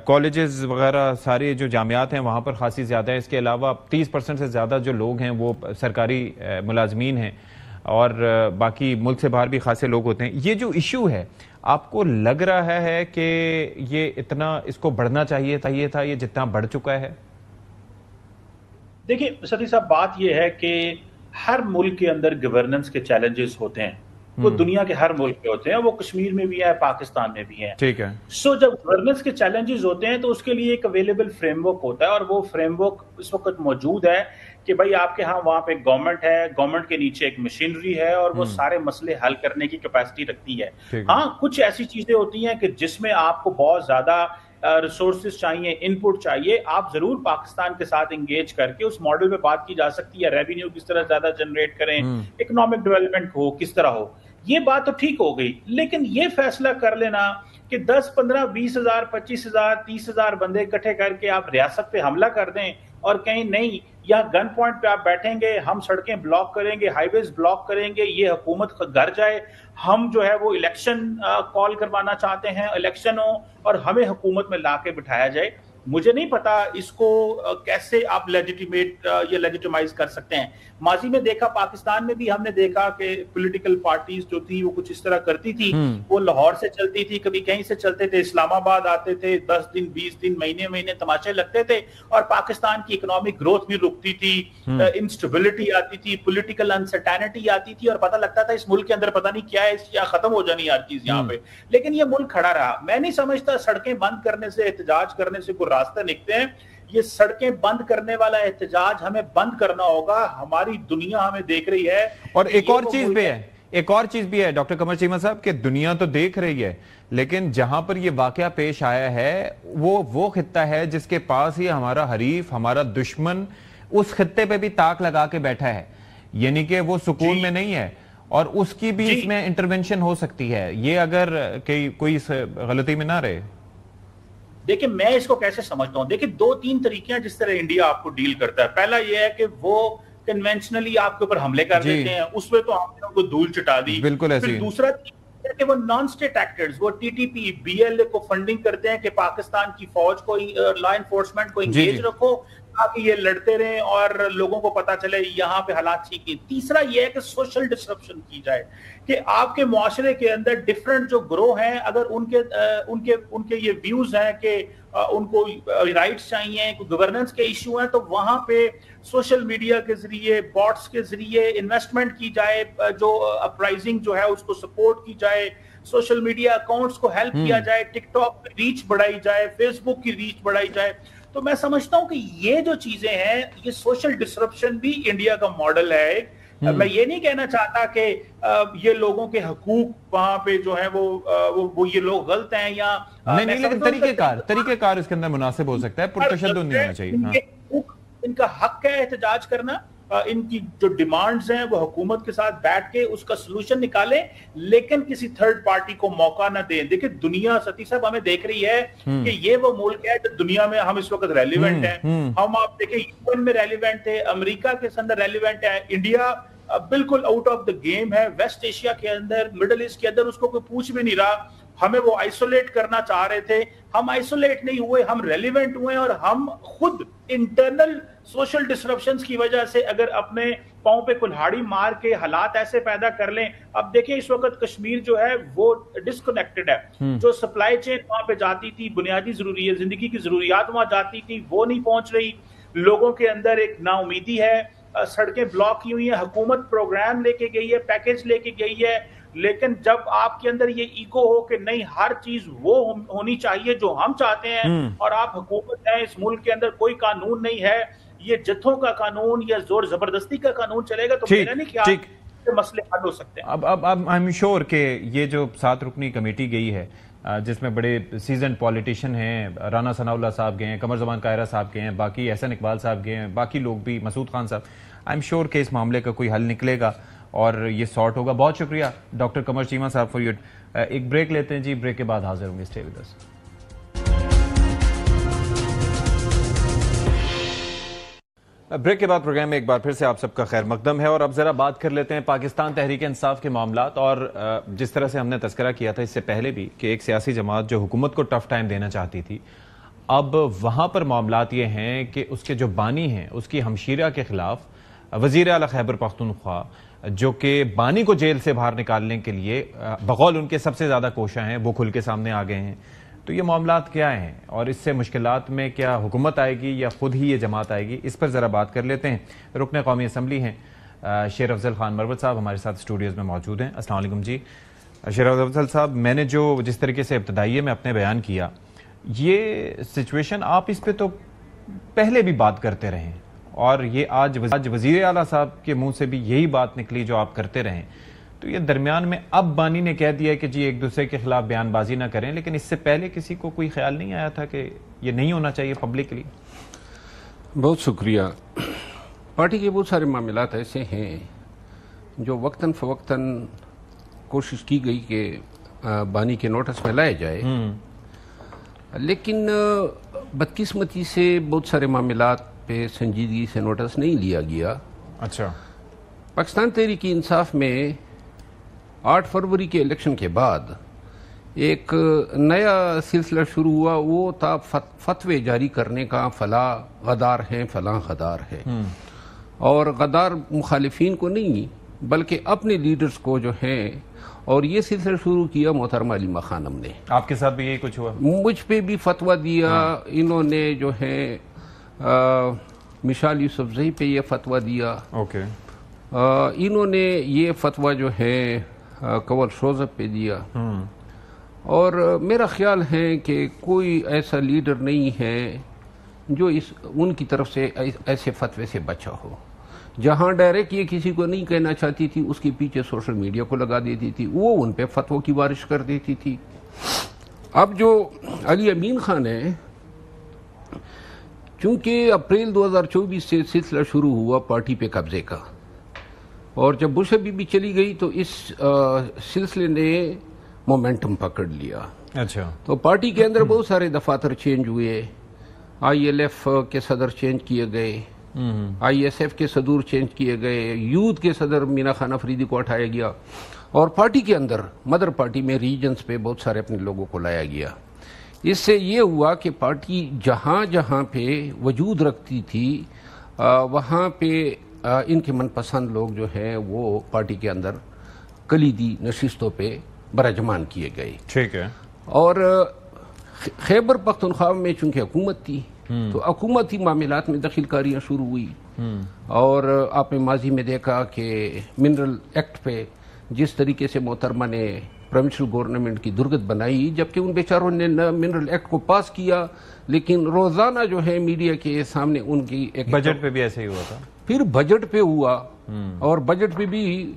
S1: کالجز وغیرہ سارے جو جامعات ہیں وہاں پر خاصی زیادہ ہے. اس کے علاوہ 30% سے زیادہ جو لوگ ہیں وہ سرکاری ملازمین ہیں, اور باقی ملک سے باہر بھی خاصے لوگ ہوتے ہیں. یہ جو ایشو ہے, آپ کو لگ رہا ہے کہ یہ اتنا اس کو بڑھنا چاہیے تھا یہ جتنا بڑھ چکا ہے؟
S3: دیکھیں ستی صاحب, بات یہ ہے کہ ہر ملک کے اندر گورننس کے چیلنجز ہوتے ہیں, وہ دنیا کے ہر ملک میں ہوتے ہیں, وہ کشمیر میں بھی ہے, پاکستان میں بھی ہیں.
S1: ٹھیک ہے.
S3: سو جب گورننس کے چیلنجز ہوتے ہیں تو اس کے لیے ایک اویلیبل فریم ورک ہوتا ہے, اور وہ فریم ورک اس وقت موجود ہے کہ بھائی آپ کے ہاں وہاں پہ گورنمنٹ ہے, گورنمنٹ کے نیچے ایک مشینری ہے, اور وہ سارے مسئلے حل کرنے کی کیپیسٹی رکھتی ہے. ہاں کچھ ایسی چیزیں ہوتی ہیں کہ جس میں آپ کو بہت زیادہ ریسورسز چاہیے, ان پٹ چاہیے, آپ ضرور پاکستان کے ساتھ انگیج کر کے اس ماڈل پہ بات کی جا سکتی ہے, ریونیو کس طرح زیادہ جنریٹ کریں, اکنامک ڈیولپمنٹ ہو کس طرح ہو, یہ بات تو ٹھیک ہو گئی. لیکن یہ فیصلہ کر لینا کہ 10, 15, 20 ہزار, 25 ہزار, 30 ہزار بندے اکٹھے کر کے آپ ریاست پہ حملہ کر دیں, اور کہیں نہیں یا گن پوائنٹ پہ آپ بیٹھیں گے, ہم سڑکیں بلاک کریں گے, ہائی ویز بلاک کریں گے, یہ حکومت گھر جائے, ہم جو ہے وہ الیکشن کال کروانا چاہتے ہیں, الیکشن ہو اور ہمیں حکومت میں لا کے بٹھایا جائے, مجھے نہیں پتا اس کو کیسے آپ لیجیٹیمیٹ یا لیجیٹیمائز کر سکتے ہیں. ماضی میں دیکھا, پاکستان میں بھی ہم نے دیکھا کہ پولیٹیکل پارٹیز جو تھی وہ کچھ اس طرح کرتی تھی, وہ لاہور سے چلتی تھی, کبھی کہیں سے چلتے تھے, اسلام آباد آتے تھے, 10 دن 20 دن مہینے تماشے لگتے تھے, اور پاکستان کی اکنامک گروتھ بھی رکتی تھی, انسٹیبلٹی آتی تھی, پولیٹیکل انسرٹینٹی آتی تھی, اور پتہ لگتا تھا اس ملک کے اندر پتہ نہیں کیا ہے, کیا ختم ہو جانی ہر چیز یہاں پہ. لیکن یہ ملک کھڑا رہا. میں نہیں سمجھتا سڑکیں بند کرنے سے, احتجاج کرنے سے کوئی راستے نکلتے ہیں. یہ سڑکیں بند کرنے والا احتجاج ہمیں بند کرنا ہوگا, ہماری دنیا ہمیں دیکھ رہی ہے.
S1: اور ایک اور چیز بھی ہے ڈاکٹر قمر چیمہ صاحب, کہ دنیا تو دیکھ رہی ہے, لیکن جہاں پر یہ واقعہ پیش آیا ہے وہ خطہ ہے جس کے پاس ہی ہمارا حریف, ہمارا دشمن اس خطے پہ بھی تاک لگا کے بیٹھا ہے, یعنی کہ وہ سکون میں نہیں ہے, اور اس کی بھی اس میں انٹرونشن ہو سکتی ہے. یہ اگر کوئی غلطی میں نہ رہے.
S3: دیکھیں میں اس کو کیسے سمجھتا ہوں, دیکھیں 2-3 طریقے ہیں جس طرح انڈیا آپ کو ڈیل کرتا ہے. پہلا یہ ہے کہ وہ کنونشنلی آپ کے اوپر حملے کر دیتے ہیں, اس میں تو ہم نے ان کو دھول چٹا دی.
S1: بالکل ایسے.
S3: دوسرا کہ وہ نان اسٹیٹ ایکٹرز, وہ T T P, B L A کو فنڈنگ کرتے ہیں کہ پاکستان کی فوج کو, لا انفورسمنٹ کو انگیج رکھو کہ یہ لڑتے رہیں اور لوگوں کو پتا چلے یہاں پہ حالات ٹھیک نہیں. تیسرا یہ ہے کہ سوشل ڈسرپشن کی جائے کہ آپ کے معاشرے کے اندر ڈفرینٹ جو گروہ ہیں اگر ان کے یہ ویوز ہیں کہ ان کو رائٹس چاہیے, گورننس کے ایشو ہیں, تو وہاں پہ سوشل میڈیا کے ذریعے, باٹس کے ذریعے انویسٹمنٹ کی جائے, جو اپرائزنگ جو ہے اس کو سپورٹ کی جائے, سوشل میڈیا اکاؤنٹس کو ہیلپ کیا جائے, ٹک ٹاک کی ریچ بڑھائی جائے, فیس بک کی ریچ بڑھائی جائے. تو میں سمجھتا ہوں کہ یہ جو چیزیں ہیں, یہ سوشل ڈسرپشن بھی انڈیا کا ماڈل ہے. میں یہ نہیں کہنا چاہتا کہ یہ لوگوں کے حقوق وہاں پہ جو ہے وہ یہ لوگ غلط ہیں یا
S1: نہیں, لیکن طریقہ کار اس کے اندر مناسب ہو سکتا ہے, پرتشدد نہیں ہونا چاہیے.
S3: ان کا حق ہے احتجاج کرنا, ان کی جو ڈیمانڈز ہیں وہ حکومت کے ساتھ بیٹھ کے اس کا سلوشن نکالیں, لیکن کسی تھرڈ پارٹی کو موقع نہ دیں. دیکھیں دنیا ستی صاحب ہمیں دیکھ رہی ہے کہ یہ وہ ملک ہے جو دنیا میں ہم اس وقت ریلیونٹ ہیں. ہم آپ دیکھیں UN میں ریلیونٹ تھے, امریکہ کے اندر ریلیونٹ ہے, انڈیا بالکل آؤٹ آف دا گیم ہے. ویسٹ ایشیا کے اندر, مڈل ایسٹ کے اندر اس کو کوئی پوچھ بھی نہیں رہا. ہمیں وہ آئسولیٹ کرنا چاہ رہے تھے, ہم آئسولیٹ نہیں ہوئے, ہم ریلیونٹ ہوئے, اور ہم خود انٹرنل سوشل ڈسرپشنز کی وجہ سے اگر اپنے پاؤں پہ کلہاڑی مار کے حالات ایسے پیدا کر لیں. اب دیکھیں اس وقت کشمیر جو ہے وہ ڈسکنیکٹڈ ہے. جو سپلائی چین وہاں پہ جاتی تھی, بنیادی ضروری زندگی کی ضروریات وہاں جاتی تھی, وہ نہیں پہنچ رہی. لوگوں کے اندر ایک نا امیدی ہے, سڑکیں بلاک کی ہوئی ہیں, حکومت پروگرام لے کے گئی ہے, پیکج لے کے گئی ہے, لیکن جب آپ کے اندر یہ ایگو ہو کہ نہیں ہر چیز وہ ہونی چاہیے جو ہم چاہتے ہیں, اور آپ حکومت ہیں, اس ملک کے اندر کوئی قانون نہیں ہے, یہ جتھوں کا قانون یا زور زبردستی کا قانون چلے گا, تو میرا نہیں خیال کہ مسئلے حل ہو سکتے ہیں.
S1: اب آئی ایم شیور کہ یہ جو 7 رکنی کمیٹی گئی ہے جس میں بڑے سیزنڈ پولیٹیشین ہیں, رانا ثناء اللہ صاحب گئے ہیں, قمر زمان قاہرہ صاحب گئے ہیں, باقی احسن اقبال صاحب گئے ہیں, باقی لوگ بھی, مسعود خان صاحب, آئی ایم شیور کہ اس معاملے کا کوئی حل نکلے گا اور یہ سارٹ ہوگا. بہت شکریہ ڈاکٹر قمر چیمہ صاحب فار یور. ایک بریک لیتے ہیں جی, بریک کے بعد حاضر ہوں گے. Stay with us. بریک کے بعد پروگرام میں ایک بار پھر سے آپ سب کا خیر مقدم ہے, اور اب ذرا بات کر لیتے ہیں پاکستان تحریک انصاف کے معاملات. اور جس طرح سے ہم نے تذکرہ کیا تھا اس سے پہلے بھی کہ ایک سیاسی جماعت جو حکومت کو ٹف ٹائم دینا چاہتی تھی, اب وہاں پر معاملات یہ ہیں کہ اس کے جو بانی ہیں, اس کی ہمشیرہ کے خلاف وزیر اعلیٰ خیبر پختونخوا جو کہ بانی کو جیل سے باہر نکالنے کے لیے بقول ان کے سب سے زیادہ کوشاں ہیں, وہ کھل کے سامنے آ گئے ہیں. تو یہ معاملات کیا ہیں اور اس سے مشکلات میں کیا حکومت آئے گی یا خود ہی یہ جماعت آئے گی, اس پر ذرا بات کر لیتے ہیں. رکن قومی اسمبلی ہیں شیر افضل خان مروت صاحب ہمارے ساتھ اسٹوڈیوز میں موجود ہیں. السلام علیکم جی. شیر افضل صاحب, میں نے جس طریقے سے ابتدائیے میں اپنے بیان کیا, یہ سچویشن آپ اس پہ تو پہلے بھی بات کرتے رہے, اور یہ آج وزیر اعلیٰ صاحب کے منہ سے بھی یہی بات نکلی جو آپ کرتے رہیں. تو یہ درمیان میں اب بانی نے کہہ دیا کہ جی ایک دوسرے کے خلاف بیان بازی نہ کریں, لیکن اس سے پہلے کسی کو کوئی خیال نہیں آیا تھا کہ یہ نہیں ہونا چاہیے پبلکلی؟
S4: بہت شکریہ. پارٹی کے بہت سارے معاملات ایسے ہیں جو وقتاً فوقتاً کوشش کی گئی کہ بانی کے نوٹس میں لائے جائے, لیکن بدقسمتی سے بہت سارے معاملات پہ سنجیدگی سے نوٹس نہیں لیا گیا.
S1: اچھا.
S4: پاکستان تحریک انصاف میں 8 فروری کے الیکشن کے بعد ایک نیا سلسلہ شروع ہوا, وہ تھا فتوے جاری کرنے کا, فلاں غدار ہیں, فلاں غدار ہے, اور غدار مخالفین کو نہیں بلکہ اپنے لیڈرز کو جو ہیں, اور یہ سلسلہ شروع کیا محترمہ علیمہ خانم نے.
S1: آپ کے ساتھ بھی یہی کچھ ہوا؟
S4: مجھ پہ بھی فتویٰ دیا انہوں نے, جو ہے مشال یوسفزئی پہ یہ فتویٰ دیا.
S1: اوکے.
S4: انہوں نے یہ فتویٰ جو ہے کنور شوزب پہ دیا, اور میرا خیال ہے کہ کوئی ایسا لیڈر نہیں ہے جو ان کی طرف سے ایسے فتوے سے بچا ہو. جہاں ڈائریکٹ یہ کسی کو نہیں کہنا چاہتی تھی, اس کے پیچھے سوشل میڈیا کو لگا دیتی تھی, وہ ان پہ فتووں کی بارش کر دیتی تھی. اب جو علی امین خان ہے, چونکہ اپریل 2024 سے سلسلہ شروع ہوا پارٹی پہ قبضے کا, اور جب بش ابھی بھی چلی گئی تو اس سلسلے نے مومنٹم پکڑ لیا.
S1: اچھا.
S4: تو پارٹی کے اندر بہت سارے دفاتر چینج ہوئے, آئی ایل ایف کے صدر چینج کیے گئے, آئی ایس ایف کے صدور چینج کیے گئے, یوتھ کے صدر مینا خان افریدی کو ہٹایا گیا, اور پارٹی کے اندر مدر پارٹی میں ریجنز پہ بہت سارے اپنے لوگوں کو لایا گیا. اس سے یہ ہوا کہ پارٹی جہاں جہاں پہ وجود رکھتی تھی وہاں پہ ان کے من پسند لوگ جو ہیں وہ پارٹی کے اندر کلیدی نشستوں پہ برجمان کیے گئے.
S1: ٹھیک ہے.
S4: اور خیبر پختونخوا میں چونکہ حکومت تھی تو حکومتی معاملات میں دخل کاریاں شروع ہوئی. اور آپ نے ماضی میں دیکھا کہ منرل ایکٹ پہ جس طریقے سے محترمہ نے پروونشل گورنمنٹ کی درگت بنائی، جبکہ ان بیچاروں نے نہ منرل ایکٹ کو پاس کیا لیکن روزانہ جو ہے میڈیا کے سامنے ان کی ایک
S1: بجٹ پہ بھی ایسے ہی ہوا تھا. پھر
S4: بجٹ پہ ہوا اور بجٹ پہ بھی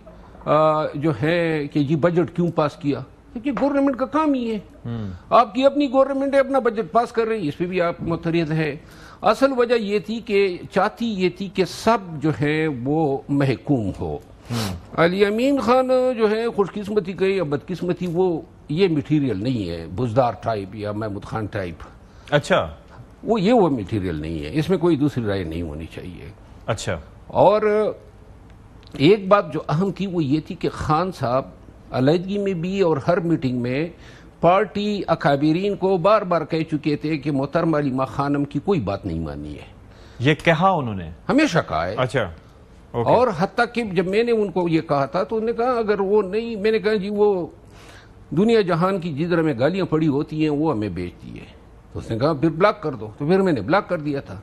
S4: جو ہے کہ جی بجٹ کیوں پاس کیا، کیونکہ گورنمنٹ کا کام ہی ہے. آپ کی اپنی گورنمنٹ ہے، اپنا بجٹ پاس کر رہی ہے، اس پہ بھی آپ معترض ہے. اصل وجہ یہ تھی کہ چاہتی یہ تھی کہ سب جو ہے وہ محکوم ہو. علی امین خان جو ہے خوش قسمتی کہی یا بدقسمتی، وہ یہ میٹیریل نہیں ہے بزدار ٹائپ یا محمود خان ٹائپ.
S1: اچھا.
S4: وہ میٹیریل نہیں ہے، اس میں کوئی دوسری رائے نہیں ہونی چاہیے.
S1: اچھا.
S4: اور ایک بات جو اہم تھی وہ یہ تھی کہ خان صاحب علیحدگی میں بھی اور ہر میٹنگ میں پارٹی اکابرین کو بار بار کہہ چکے تھے کہ محترمہ علیمہ خانم کی کوئی بات نہیں مانی ہے.
S1: یہ کہا انہوں نے؟
S4: ہمیشہ کہا ہے.
S1: اچھا.
S4: اور حتیٰ کہ جب میں نے ان کو یہ کہا تھا تو انہوں نے کہا اگر وہ نہیں، میں نے کہا جی وہ دنیا جہان کی جدھر میں گالیاں پڑی ہوتی ہیں وہ ہمیں بیچتی ہے. تو اس نے کہا پھر بلاک کر دو، تو پھر میں نے بلاک کر دیا تھا.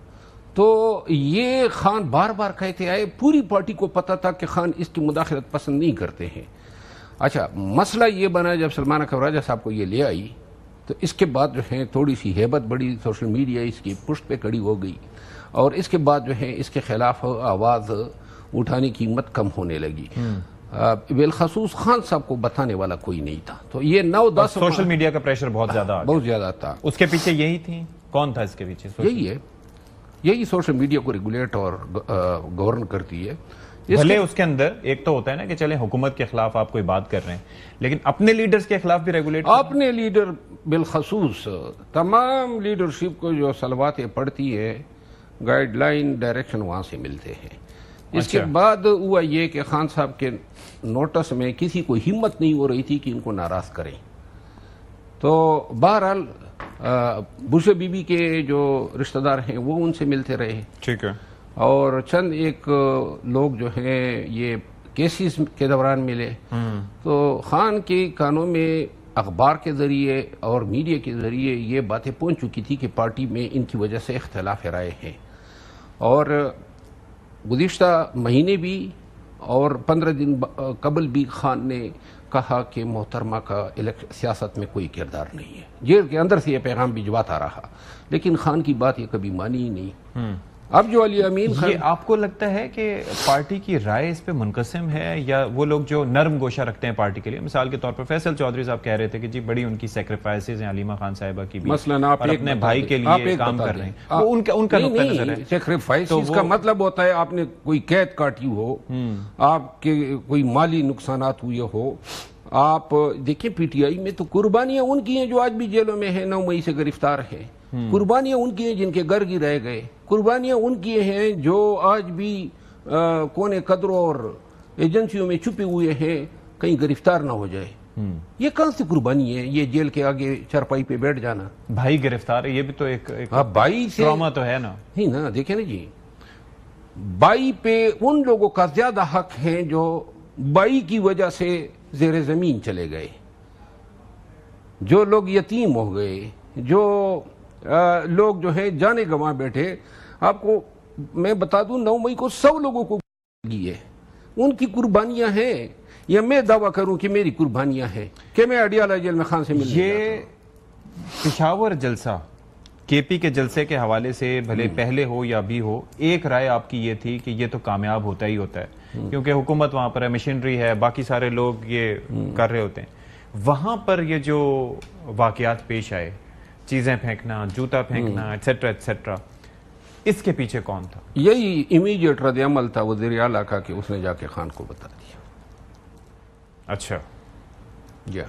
S4: تو یہ خان بار بار کہتے آئے، پوری پارٹی کو پتا تھا کہ خان اس کی مداخلت پسند نہیں کرتے ہیں. اچھا، مسئلہ یہ بنا جب سلمانہ کھوراجہ صاحب کو یہ لے آئی تو اس کے بعد جو ہے تھوڑی سی ہیبت بڑی، سوشل میڈیا اس کی پشت پہ کھڑی ہو گئی اور اس کے بعد جو ہے اس کے خلاف آواز اٹھانے کی ہمت کم ہونے لگی. بالخصوص خان صاحب کو بتانے والا کوئی نہیں تھا. تو یہ 9-10
S1: سوشل میڈیا کا پریشر بہت زیادہ
S4: تھا.
S1: اس کے پیچھے یہی تھی؟ کون تھا اس کے پیچھے؟
S4: یہی سوشل میڈیا کو ریگولیٹ اور گورن کرتی ہے.
S1: بھلے اس کے اندر ایک تو ہوتا ہے نا کہ چلیں حکومت کے خلاف آپ کوئی بات کر رہے ہیں، لیکن اپنے لیڈرز کے خلاف بھی ریگولیٹ،
S4: اپنے لیڈر بالخصوص تمام لیڈرشپ کو جو صلواتیں پڑتی ہے، گائیڈ لائن ڈائریکشن وہاں سے ملتے ہیں. اس کے بعد ہوا یہ کہ خان صاحب کے نوٹس میں کسی کو ہمت نہیں ہو رہی تھی کہ ان کو ناراض کریں. تو بہرحال بشو بی بی کے جو رشتہ دار ہیں وہ ان سے ملتے رہے.
S1: ٹھیک ہے.
S4: اور چند ایک لوگ جو ہیں یہ کیسز کے دوران ملے. تو خان کے کانوں میں اخبار کے ذریعے اور میڈیا کے ذریعے یہ باتیں پہنچ چکی تھی کہ پارٹی میں ان کی وجہ سے اختلاف رائے ہیں. اور گزشتہ مہینے بھی اور 15 دن قبل بھی خان نے کہا کہ محترمہ کا سیاست میں کوئی کردار نہیں ہے. جیل کے اندر سے یہ پیغام بھجواتا رہا لیکن خان کی بات یہ کبھی مانی ہی نہیں. اب جو علی امین خان،
S1: یہ آپ کو لگتا ہے کہ پارٹی کی رائے اس پہ منقسم ہے یا وہ لوگ جو نرم گوشہ رکھتے ہیں پارٹی کے لیے، مثال کے طور پر فیصل چودھری صاحب کہہ رہے تھے کہ جی بڑی ان کی سیکریفائسز ہیں علیمہ خان صاحبہ کی بھی،
S4: مثلاً آپ
S1: اپنے بھائی کے لیے کام کر رہے ہیں، وہ ان کا نقطہ نظر ہے.
S4: سیکریفائسز کا مطلب ہوتا ہے آپ نے کوئی قید کاٹی ہو، آپ کے کوئی مالی نقصانات ہوئے ہو. آپ دیکھیں پی ٹی آئی میں تو قربانیاں ان کی ہیں جو آج بھی جیلوں میں ہیں، 9 مئی سے گرفتار ہیں. قربانیاں ان کی ہیں جن کے گھر رہ گئے. قربانیاں ان کی ہیں جو آج بھی کونے قدروں اور ایجنسیوں میں چھپے ہوئے ہیں کہیں گرفتار نہ ہو جائے. یہ کہاں سے قربانی ہے؟ یہ جیل کے آگے چارپائی پہ بیٹھ جانا.
S1: بھائی گرفتار ہے، یہ بھی تو ایک
S4: بھائی سے
S1: ٹراما تو ہے نا.
S4: نہیں نا، دیکھیں نا جی، بھائی پہ ان لوگوں کا زیادہ حق ہے جو بھائی کی وجہ سے زیر زمین چلے گئے، جو لوگ یتیم ہو گئے، جو لوگ جو ہے جانے گنوا بیٹھے. آپ کو میں بتا دوں 9 مئی کو 100 لوگوں کو گئی ہے، ان کی قربانیاں ہیں. یا میں دعویٰ کروں کہ میری قربانیاں ہیں کہ میں اڈیالہ جیل میں خان سے ملنے جاتا ہوں.
S1: یہ پشاور جلسہ کے پی کے جلسے کے حوالے سے بھلے پہلے ہو یا بھی ہو، ایک رائے آپ کی یہ تھی کہ یہ تو کامیاب ہوتا ہی ہوتا ہے کیونکہ حکومت وہاں پر ہے، مشینری ہے، باقی سارے لوگ یہ کر رہے ہوتے ہیں. وہاں پر یہ جو واقعات پیش آئے، چیزیں پھینکنا، جوتا پھینکنا، ایٹسٹرا ایٹسٹرا، اس کے پیچھے کون تھا؟
S4: یہی امیڈیٹ رد عمل تھا وزیر اعلیٰ کا کہ اس نے جا کے خان کو بتا دیا.
S1: اچھا
S4: جی.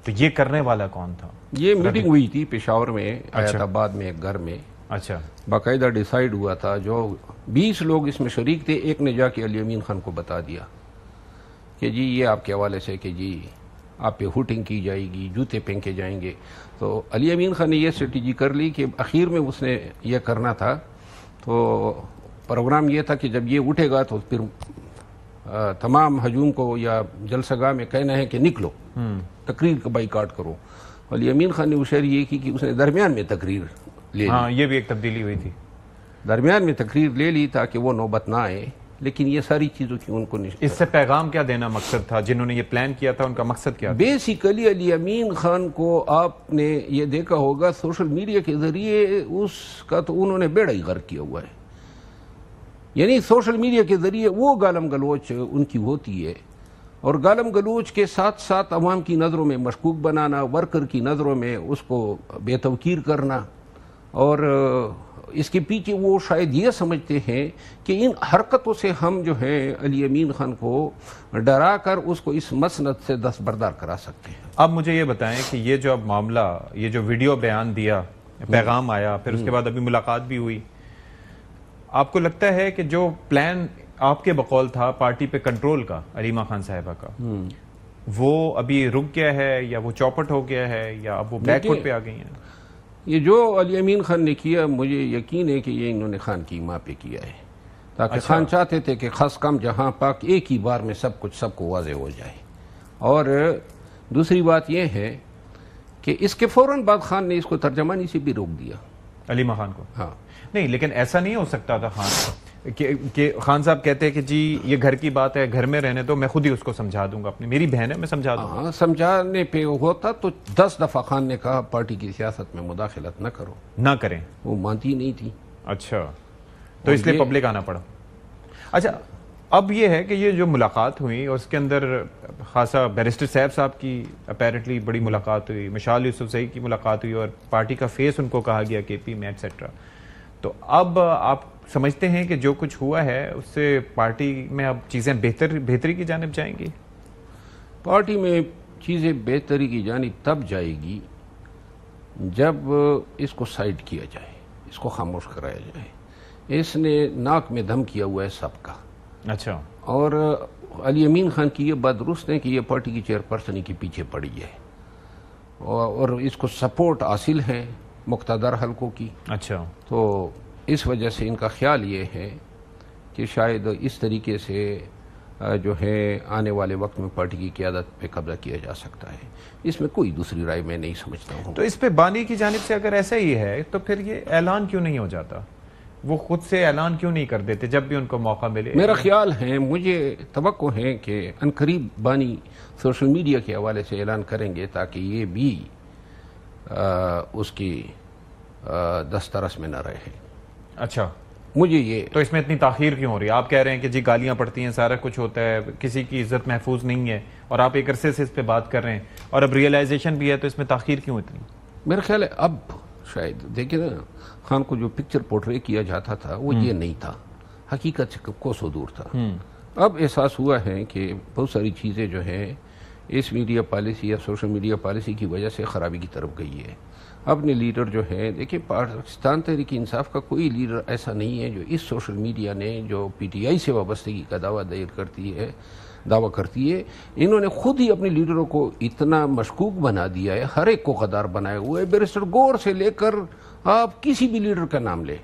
S1: تو یہ کرنے والا کون تھا؟
S4: یہ میٹنگ ہوئی تھی پشاور میں، آیت آباد میں ایک گھر میں.
S1: اچھا.
S4: باقاعدہ ڈیسائیڈ ہوا تھا، جو 20 لوگ اس میں شریک تھے، ایک نے جا کے علی امین خان کو بتا دیا کہ جی یہ آپ کے حوالے سے کہ جی آپ پہ ہوٹنگ کی جائے گی، جوتے پھینکے جائیں گے. تو علی امین خان نے یہ اسٹریٹجی کر لی کہ اخیر میں اس نے یہ کرنا تھا. تو پروگرام یہ تھا کہ جب یہ اٹھے گا تو پھر تمام ہجوم کو یا جلسہ گاہ میں کہنا ہے کہ نکلو، تقریر کا بائیکاٹ کرو. علی امین خان نے ہوشیاری یہ کی کہ اس نے درمیان میں تقریر لے لی.
S1: ہاں یہ بھی ایک تبدیلی ہوئی تھی،
S4: درمیان میں تقریر لے لی تاکہ وہ نوبت نہ آئے. لیکن یہ ساری چیزوں کی ان کو
S1: اس سے پیغام کیا دینا مقصد تھا؟ جنہوں نے یہ پلان کیا تھا ان کا مقصد کیا تھا؟
S4: بیسیکلی علی امین خان کو آپ نے یہ دیکھا ہوگا سوشل میڈیا کے ذریعے اس کا تو انہوں نے بیڑا ہی غرق کیا ہوا ہے. یعنی سوشل میڈیا کے ذریعے وہ گالم گلوچ ان کی ہوتی ہے، اور گالم گلوچ کے ساتھ ساتھ عوام کی نظروں میں مشکوک بنانا، ورکر کی نظروں میں اس کو بے توقیر کرنا. اور اس کے پیچھے وہ شاید یہ سمجھتے ہیں کہ ان حرکتوں سے ہم جو ہے علی امین خان کو ڈرا کر اس کو اس مسند سے دستبردار کرا سکتے ہیں.
S1: اب مجھے یہ بتائیں کہ یہ جو اب معاملہ، یہ جو ویڈیو بیان دیا، پیغام آیا، پھر اس کے بعد ابھی ملاقات بھی ہوئی، آپ کو لگتا ہے کہ جو پلان آپ کے بقول تھا پارٹی پہ کنٹرول کا علیمہ خان صاحبہ کا، وہ ابھی رک گیا ہے یا وہ چوپٹ ہو گیا ہے یا اب وہ بیک فٹ پہ آ گئی ہیں؟
S4: یہ جو علی امین خان نے کیا مجھے یقین ہے کہ یہ انہوں نے خان کی ماں پہ کیا ہے، تاکہ خان چاہتے تھے کہ خاص کم جہاں پاک ایک ہی بار میں سب کچھ سب کو واضح ہو جائے. اور دوسری بات یہ ہے کہ اس کے فوراً بعد خان نے اس کو ترجمانی سے بھی روک دیا
S1: علیمہ خان کو.
S4: ہاں
S1: نہیں، لیکن ایسا نہیں ہو سکتا تھا خان کہ خان صاحب کہتے ہیں کہ جی یہ گھر کی بات ہے، گھر میں رہنے دو، میں خود ہی اس کو سمجھا دوں گا، اپنی میری بہن ہے میں سمجھا دوں گا.
S4: ہاں سمجھانے پہ ہوتا تو 10 دفعہ خان نے کہا پارٹی کی سیاست میں مداخلت نہ کرو،
S1: نہ کریں،
S4: وہ مانتی نہیں تھی.
S1: اچھا، تو اس لیے پبلک آنا پڑا. اچھا، اب یہ ہے کہ یہ جو ملاقات ہوئی اور اس کے اندر خاصا بیرسٹر صاحب کی اپیرنٹلی بڑی ملاقات ہوئی، مشال یوسفزئی کی ملاقات ہوئی اور پارٹی کا فیس ان کو کہا گیا کے پی میں ایٹسیٹرا. تو اب آپ سمجھتے ہیں کہ جو کچھ ہوا ہے اس سے پارٹی میں اب چیزیں بہتری کی جانب جائیں گی؟
S4: پارٹی میں چیزیں بہتری کی جانب تب جائے گی جب اس کو سائڈ کیا جائے، اس کو خاموش کرایا جائے. اس نے ناک میں دم کیا ہوا ہے سب کا.
S1: اچھا.
S4: اور علی امین خان کی یہ بات درست ہے کہ یہ پارٹی کی چیئرپرسن کے پیچھے پڑی ہے اور اس کو سپورٹ حاصل ہے مقتدر حلقوں کی.
S1: اچھا.
S4: تو اس وجہ سے ان کا خیال یہ ہے کہ شاید اس طریقے سے جو ہے آنے والے وقت میں پارٹی کی قیادت پہ قبضہ کیا جا سکتا ہے. اس میں کوئی دوسری رائے میں نہیں سمجھتا ہوں.
S1: تو اس پہ بانی کی جانب سے اگر ایسا ہی ہے تو پھر یہ اعلان کیوں نہیں ہو جاتا؟ وہ خود سے اعلان کیوں نہیں کر دیتے جب بھی ان کو موقع ملے؟
S4: میرا خیال ہے، مجھے توقع ہے کہ عنقریب بانی سوشل میڈیا کے حوالے سے اعلان کریں گے تاکہ یہ بھی اس کی دسترس میں نہ رہے.
S1: اچھا.
S4: مجھے یہ
S1: تو اس میں اتنی تاخیر کیوں ہو رہی ہے؟ آپ کہہ رہے ہیں کہ جی گالیاں پڑتی ہیں، سارا کچھ ہوتا ہے، کسی کی عزت محفوظ نہیں ہے، اور آپ ایک عرصے سے اس پہ بات کر رہے ہیں اور اب ریئلائزیشن بھی ہے، تو اس میں تاخیر کیوں اتنی؟
S4: میرا خیال ہے اب شاید دیکھیں نا، خان کو جو پکچر پورٹری کیا جاتا تھا وہ یہ نہیں تھا، حقیقت سے کوسوں دور تھا. اب احساس ہوا ہے کہ بہت ساری چیزیں جو ہیں اس میڈیا پالیسی یا سوشل میڈیا پالیسی کی وجہ سے خرابی کی طرف گئی ہے. اپنے لیڈر جو ہیں، دیکھیں پاکستان تحریک انصاف کا کوئی لیڈر ایسا نہیں ہے جو اس سوشل میڈیا نے جو پی ٹی آئی سے وابستگی کا دعویٰ کرتی ہے، انہوں نے خود ہی اپنے لیڈروں کو اتنا مشکوک بنا دیا ہے، ہر ایک کو غدار بنائے ہوئے، بیرسٹر گور سے لے کر آپ کسی بھی لیڈر کا نام لیں.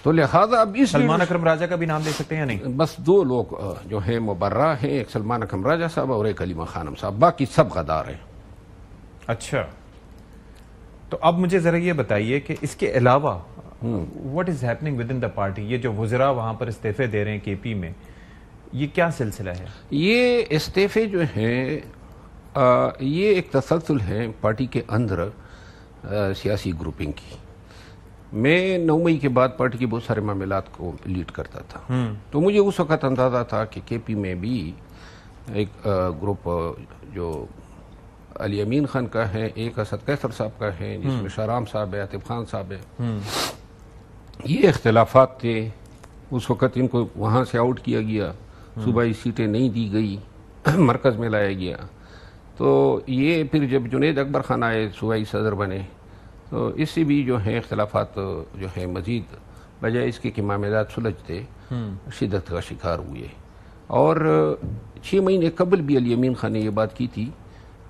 S4: تو لہذا اب اس
S1: سلمان اکرم راجہ کا بھی نام لے سکتے ہیں یا نہیں؟
S4: بس 2 لوگ جو ہیں مبرہ ہیں، ایک سلمان اکرم راجہ صاحب اور ایک علیمہ خانم صاحب، باقی سب غدار ہیں.
S1: اچھا. تو اب مجھے ذرا یہ بتائیے کہ اس کے علاوہ what is happening with in the party? یہ جو وزراء وہاں پر استعفے دے رہے ہیں کے پی میں، یہ کیا سلسلہ ہے؟ یہ
S4: استعفے جو ہیں یہ ایک تسلسل ہے پارٹی کے اندر سیاسی گروپنگ کی. میں 9 مئی کے بعد پارٹی کے بہت سارے معاملات کو لیڈ کرتا تھا، تو مجھے اس وقت اندازہ تھا کہ کے پی میں بھی ایک گروپ جو علی امین خان کا ہے، ایک اسد قیصر صاحب کا ہے، جس میں شاہ رام صاحب ہے، عاطف خان صاحب ہے. یہ اختلافات تھے. اس وقت ان کو وہاں سے آؤٹ کیا گیا، صوبائی سیٹیں نہیں دی گئی، مرکز میں لایا گیا. تو یہ پھر جب جنید اکبر خان آئے، صوبائی صدر بنے، تو اس سے بھی جو ہیں اختلافات جو ہیں مزید بجائے اس کے کہ معاملات سلجھتے شدت کا شکار ہوئے. اور 6 مہینے قبل بھی علی امین خان نے یہ بات کی تھی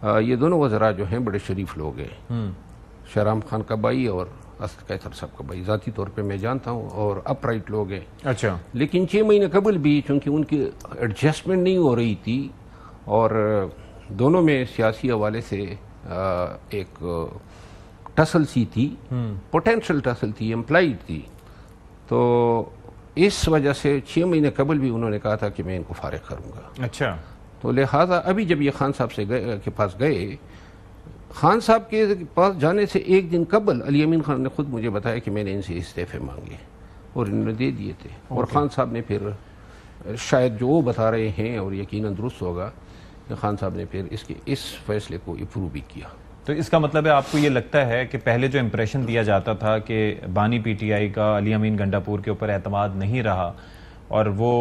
S4: یہ دونوں وزراء جو ہیں بڑے شریف لوگ ہیں، شہرام خان کا بھائی اور اسد قیصر صاحب کا بھائی، ذاتی طور پہ میں جانتا ہوں، اور اپ رائٹ لوگ ہیں.
S1: اچھا.
S4: لیکن 6 مہینے قبل بھی چونکہ ان کی ایڈجسٹمنٹ نہیں ہو رہی تھی اور دونوں میں سیاسی حوالے سے ایک ٹسل سی تھی، پوٹینشل ٹسل تھی، امپلائڈ تھی، تو اس وجہ سے 6 مہینے قبل بھی انہوں نے کہا تھا کہ میں ان کو فارغ کروں گا.
S1: اچھا. تو
S4: لہٰذا ابھی جب یہ خان صاحب کے پاس گئے، خان صاحب کے پاس جانے سے ایک دن قبل علی امین خان نے خود مجھے بتایا کہ میں نے ان سے استعفے مانگے اور انہوں نے دے دیے تھے. اور خان صاحب نے پھر شاید جو وہ بتا رہے ہیں اور یقیناً درست ہوگا کہ خان صاحب نے پھر اس فیصلے کو اپروو بھی کیا.
S1: تو اس کا مطلب ہے آپ کو یہ لگتا ہے کہ پہلے جو امپریشن دیا جاتا تھا کہ بانی پی ٹی آئی کا علی امین گنڈاپور کے اوپر اعتماد نہیں رہا اور وہ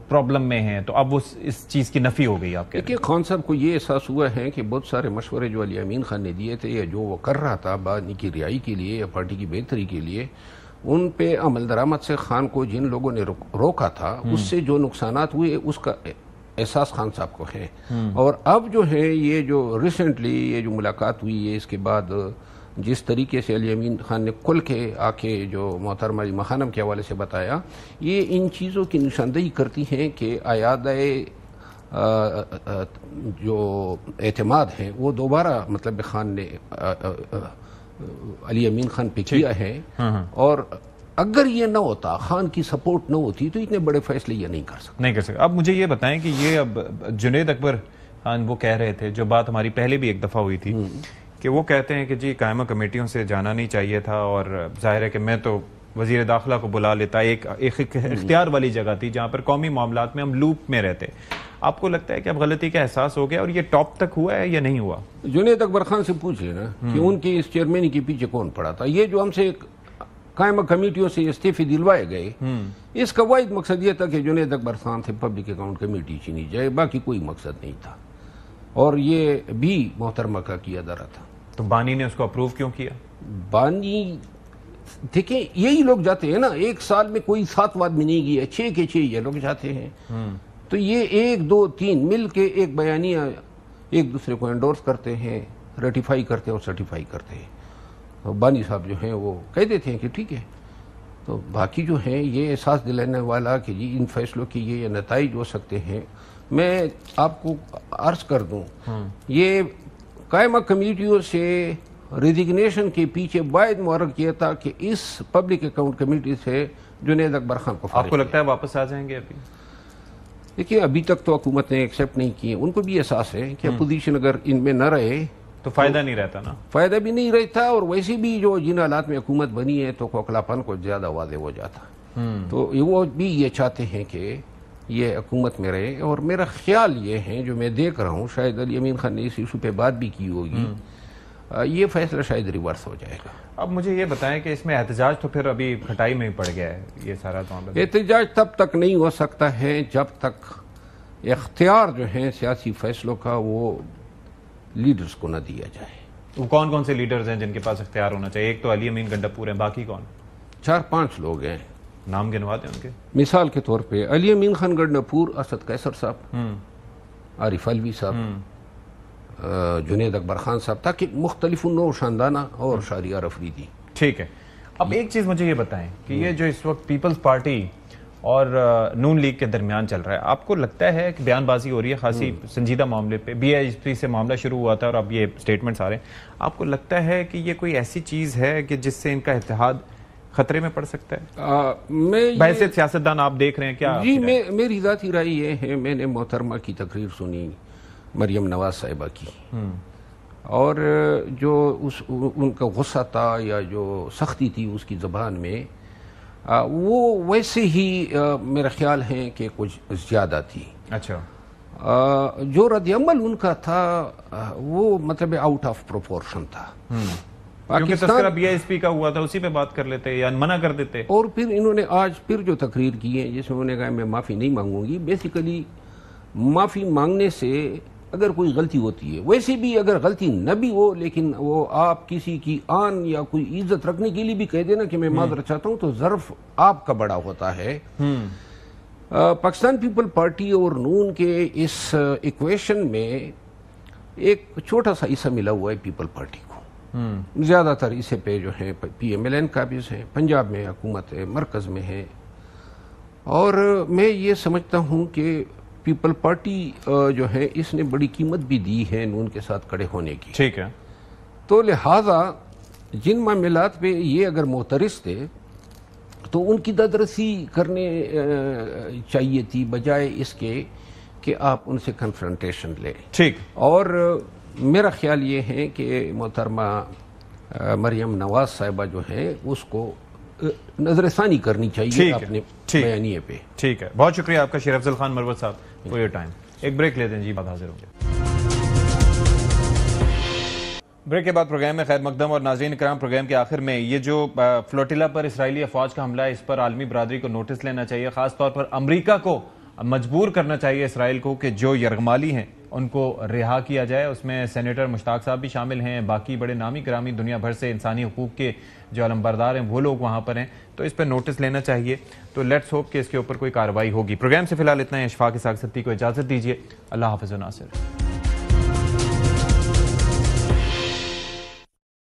S1: پرابلم میں ہیں، تو اب اس چیز کی نفی ہو گئی آپ کے؟
S4: دیکھیے خان صاحب کو یہ احساس ہوا ہے کہ بہت سارے مشورے جو علی امین خان نے دیے تھے یا جو وہ کر رہا تھا بانی کی رہائی کے لیے یا پارٹی کی بہتری کے لیے، ان پہ عمل درآمد سے خان کو جن لوگوں نے روکا تھا اس سے جو نقصانات ہوئے اس کا احساس خان صاحب کو ہے. اور اب جو ہے یہ جو ریسنٹلی یہ جو ملاقات ہوئی ہے اس کے بعد جس طریقے سے علی امین خان نے کھل کے آ کے جو محترمہ علی خانم کے حوالے سے بتایا، یہ ان چیزوں کی نشاندہی کرتی ہیں کہ اعادہ جو اعتماد ہیں وہ دوبارہ مطلب خان نے علی امین خان پہ کیا ہے. اور اگر یہ نہ ہوتا، خان کی سپورٹ نہ ہوتی، تو اتنے بڑے فیصلے یہ نہیں کر سکتے.
S1: اب مجھے یہ بتائیں کہ یہ اب جنید اکبر خان وہ کہہ رہے تھے، جو بات ہماری پہلے بھی ایک دفعہ ہوئی تھی، کہ وہ کہتے ہیں کہ جی قائمہ کمیٹیوں سے جانا نہیں چاہیے تھا، اور ظاہر ہے کہ میں تو وزیر داخلہ کو بلا لیتا. ایک اختیار والی جگہ تھی جہاں پر قومی معاملات میں ہم لوپ میں رہتے. آپ کو لگتا ہے کہ اب غلطی کا احساس ہو گیا اور یہ ٹاپ تک ہوا ہے یا نہیں ہوا؟
S4: جنید اکبر خان سے پوچھ لینا کہ ان کی اس چیئرمینی کے پیچھے کون پڑا تھا. یہ جو ہم سے قائمہ کمیٹیوں سے استعفے دلوائے گئے، اس کا واحد مقصد یہ تھا کہ جنید اکبر خان سے پبلک اکاؤنٹ کمیٹی چنی جائے، باقی کوئی مقصد نہیں تھا. اور یہ بھی محترمہ کا کیا ادارہ تھا.
S1: تو بانی نے اس کو اپروو کیوں کیا؟
S4: بانی دیکھیں یہی لوگ جاتے ہیں نا، ایک سال میں کوئی 7 آدمی نہیں گیا، 6 کے 6 یہ لوگ جاتے ہیں. تو یہ 1 2 3 مل کے ایک بیانیہ ایک دوسرے کو انڈورس کرتے ہیں، ریٹیفائی کرتے ہیں اور سرٹیفائی کرتے ہیں. بانی صاحب جو ہیں وہ کہہ دیتے ہیں کہ ٹھیک ہے. تو باقی جو ہیں یہ احساس دلانے والا کہ جی ان فیصلوں کے یہ نتائج ہو سکتے ہیں. میں آپ کو عرض کر دوں، یہ قائمہ کمیٹیوں سے ریزگنیشن کے پیچھے باعث محرک کیا تھا کہ اس پبلک اکاؤنٹ کمیٹی سے جنید اکبر خان کو
S1: آپ کو لگتا ہے واپس آ جائیں گے ابھی؟
S4: دیکھیے ابھی تک تو حکومت نے ایکسیپٹ نہیں کی. ان کو بھی احساس ہے کہ اپوزیشن اگر ان میں نہ رہے
S1: تو فائدہ نہیں رہتا نا،
S4: فائدہ بھی نہیں رہتا. اور ویسے بھی جو جن حالات میں حکومت بنی ہے تو کھوکھلاپن کو زیادہ واضح ہو جاتا. تو وہ بھی یہ چاہتے ہیں کہ یہ حکومت میں رہے. اور میرا خیال یہ ہے جو میں دیکھ رہا ہوں، شاید علی امین خان نے اس ایشو پہ بات بھی کی ہوگی، یہ فیصلہ شاید ریورس ہو جائے گا.
S1: اب مجھے یہ بتائیں کہ اس میں احتجاج تو پھر ابھی کھٹائی میں ہی پڑ گیا ہے یہ سارا معاملہ.
S4: احتجاج تب تک نہیں ہو سکتا ہے جب تک اختیار جو ہے سیاسی فیصلوں کا وہ لیڈرز کو نہ دیا جائے.
S1: وہ کون کون سے لیڈرز ہیں جن کے پاس اختیار ہونا چاہیے؟ ایک تو علی امین گنڈاپور ہیں، باقی کون؟
S4: 4-5 لوگ ہیں.
S1: نام گنوا دیں ان کے.
S4: مثال کے طور پہ علی امین خان گنڈاپور، اسد قیصر صاحب، عارف علوی صاحب، جنید اکبر خان صاحب، تاکہ مختلف نوع شاندانہ اور شہریار افریدی.
S1: ٹھیک ہے. اب ایک چیز مجھے یہ بتائیں کہ یہ جو اس وقت پیپلز پارٹی اور نون لیگ کے درمیان چل رہا ہے، آپ کو لگتا ہے کہ بیان بازی ہو رہی ہے خاصی سنجیدہ معاملے پہ؟ بی ایچ پی سے معاملہ شروع ہوا تھا اور اب یہ اسٹیٹمنٹس آ رہے ہیں. آپ کو لگتا ہے کہ یہ کوئی ایسی چیز ہے کہ جس سے ان کا اتحاد خطرے میں پڑ سکتا ہے؟ بحیثیت سیاستدان آپ دیکھ رہے ہیں کیا؟
S4: جی میری ذاتی رائے یہ ہے، میں نے محترمہ کی تقریر سنی مریم نواز صاحبہ کی، اور جو ان کا غصہ تھا یا جو سختی تھی اس کی زبان میں، وہ ویسے ہی میرا خیال ہے کہ کچھ زیادہ تھی.
S1: اچھا.
S4: جو رد عمل ان کا تھا وہ مطلب آؤٹ آف پروپورشن تھا.
S1: کیونکہ تذکرہ بی ایس پی کا ہوا تھا، اسی پہ بات کر لیتے یا منع کر دیتے.
S4: اور پھر انہوں نے آج پھر جو تقریر کی ہے جس میں انہوں نے کہا میں معافی نہیں مانگوں گی. بیسیکلی معافی مانگنے سے اگر کوئی غلطی ہوتی ہے، ویسے بھی اگر غلطی نہ بھی ہو لیکن وہ آپ کسی کی آن یا کوئی عزت رکھنے کے لیے بھی کہہ دینا کہ میں معذرت چاہتا ہوں، تو ظرف آپ کا بڑا ہوتا ہے. پاکستان پیپل پارٹی اور نون کے اس ایکویشن میں ایک چھوٹا سا حصہ ملا ہوا ہے پیپل پارٹی کو، زیادہ تر اسے پہ جو ہے پی ایم ایل این قابض ہے، پنجاب میں حکومت ہے، مرکز میں ہے، اور میں یہ سمجھتا ہوں کہ پیپل پارٹی جو ہے اس نے بڑی قیمت بھی دی ہے نون کے ساتھ کھڑے ہونے کی،
S1: ٹھیک ہے،
S4: تو لہٰذا جن معاملات پہ یہ اگر معترض تھے تو ان کی ددرسی کرنے چاہیے تھی بجائے اس کے کہ آپ ان سے کنفرنٹیشن لیں.
S1: ٹھیک.
S4: اور میرا خیال یہ ہے کہ محترمہ مریم نواز صاحبہ جو ہیں اس کو نظر ثانی کرنی چاہیے اپنے بیانیے پہ.
S1: ٹھیک ہے، بہت شکریہ آپ کا شیر افضل خان مروت صاحب فور یور ٹائم. ایک بریک لیتے ہیں جی، بعد حاضر ہوں گے. بریک کے بعد پروگرام میں خیر مقدم. اور ناظرین کرام، پروگرام کے آخر میں یہ جو فلوٹیلا پر اسرائیلی افواج کا حملہ ہے اس پر عالمی برادری کو نوٹس لینا چاہیے، خاص طور پر امریکہ کو مجبور کرنا چاہیے اسرائیل کو کہ جو یرغمالی ہیں ان کو رہا کیا جائے. اس میں سینیٹر مشتاق صاحب بھی شامل ہیں، باقی بڑے نامی گرامی دنیا بھر سے انسانی حقوق کے جو علمبردار ہیں وہ لوگ وہاں پر ہیں، تو اس پہ نوٹس لینا چاہیے. تو لیٹس ہوپ کہ اس کے اوپر کوئی کارروائی ہوگی. پروگرام سے فی الحال اتنا ہی. اشفاق اسحاق ستی کو اجازت دیجیے. اللہ حافظ و ناصر.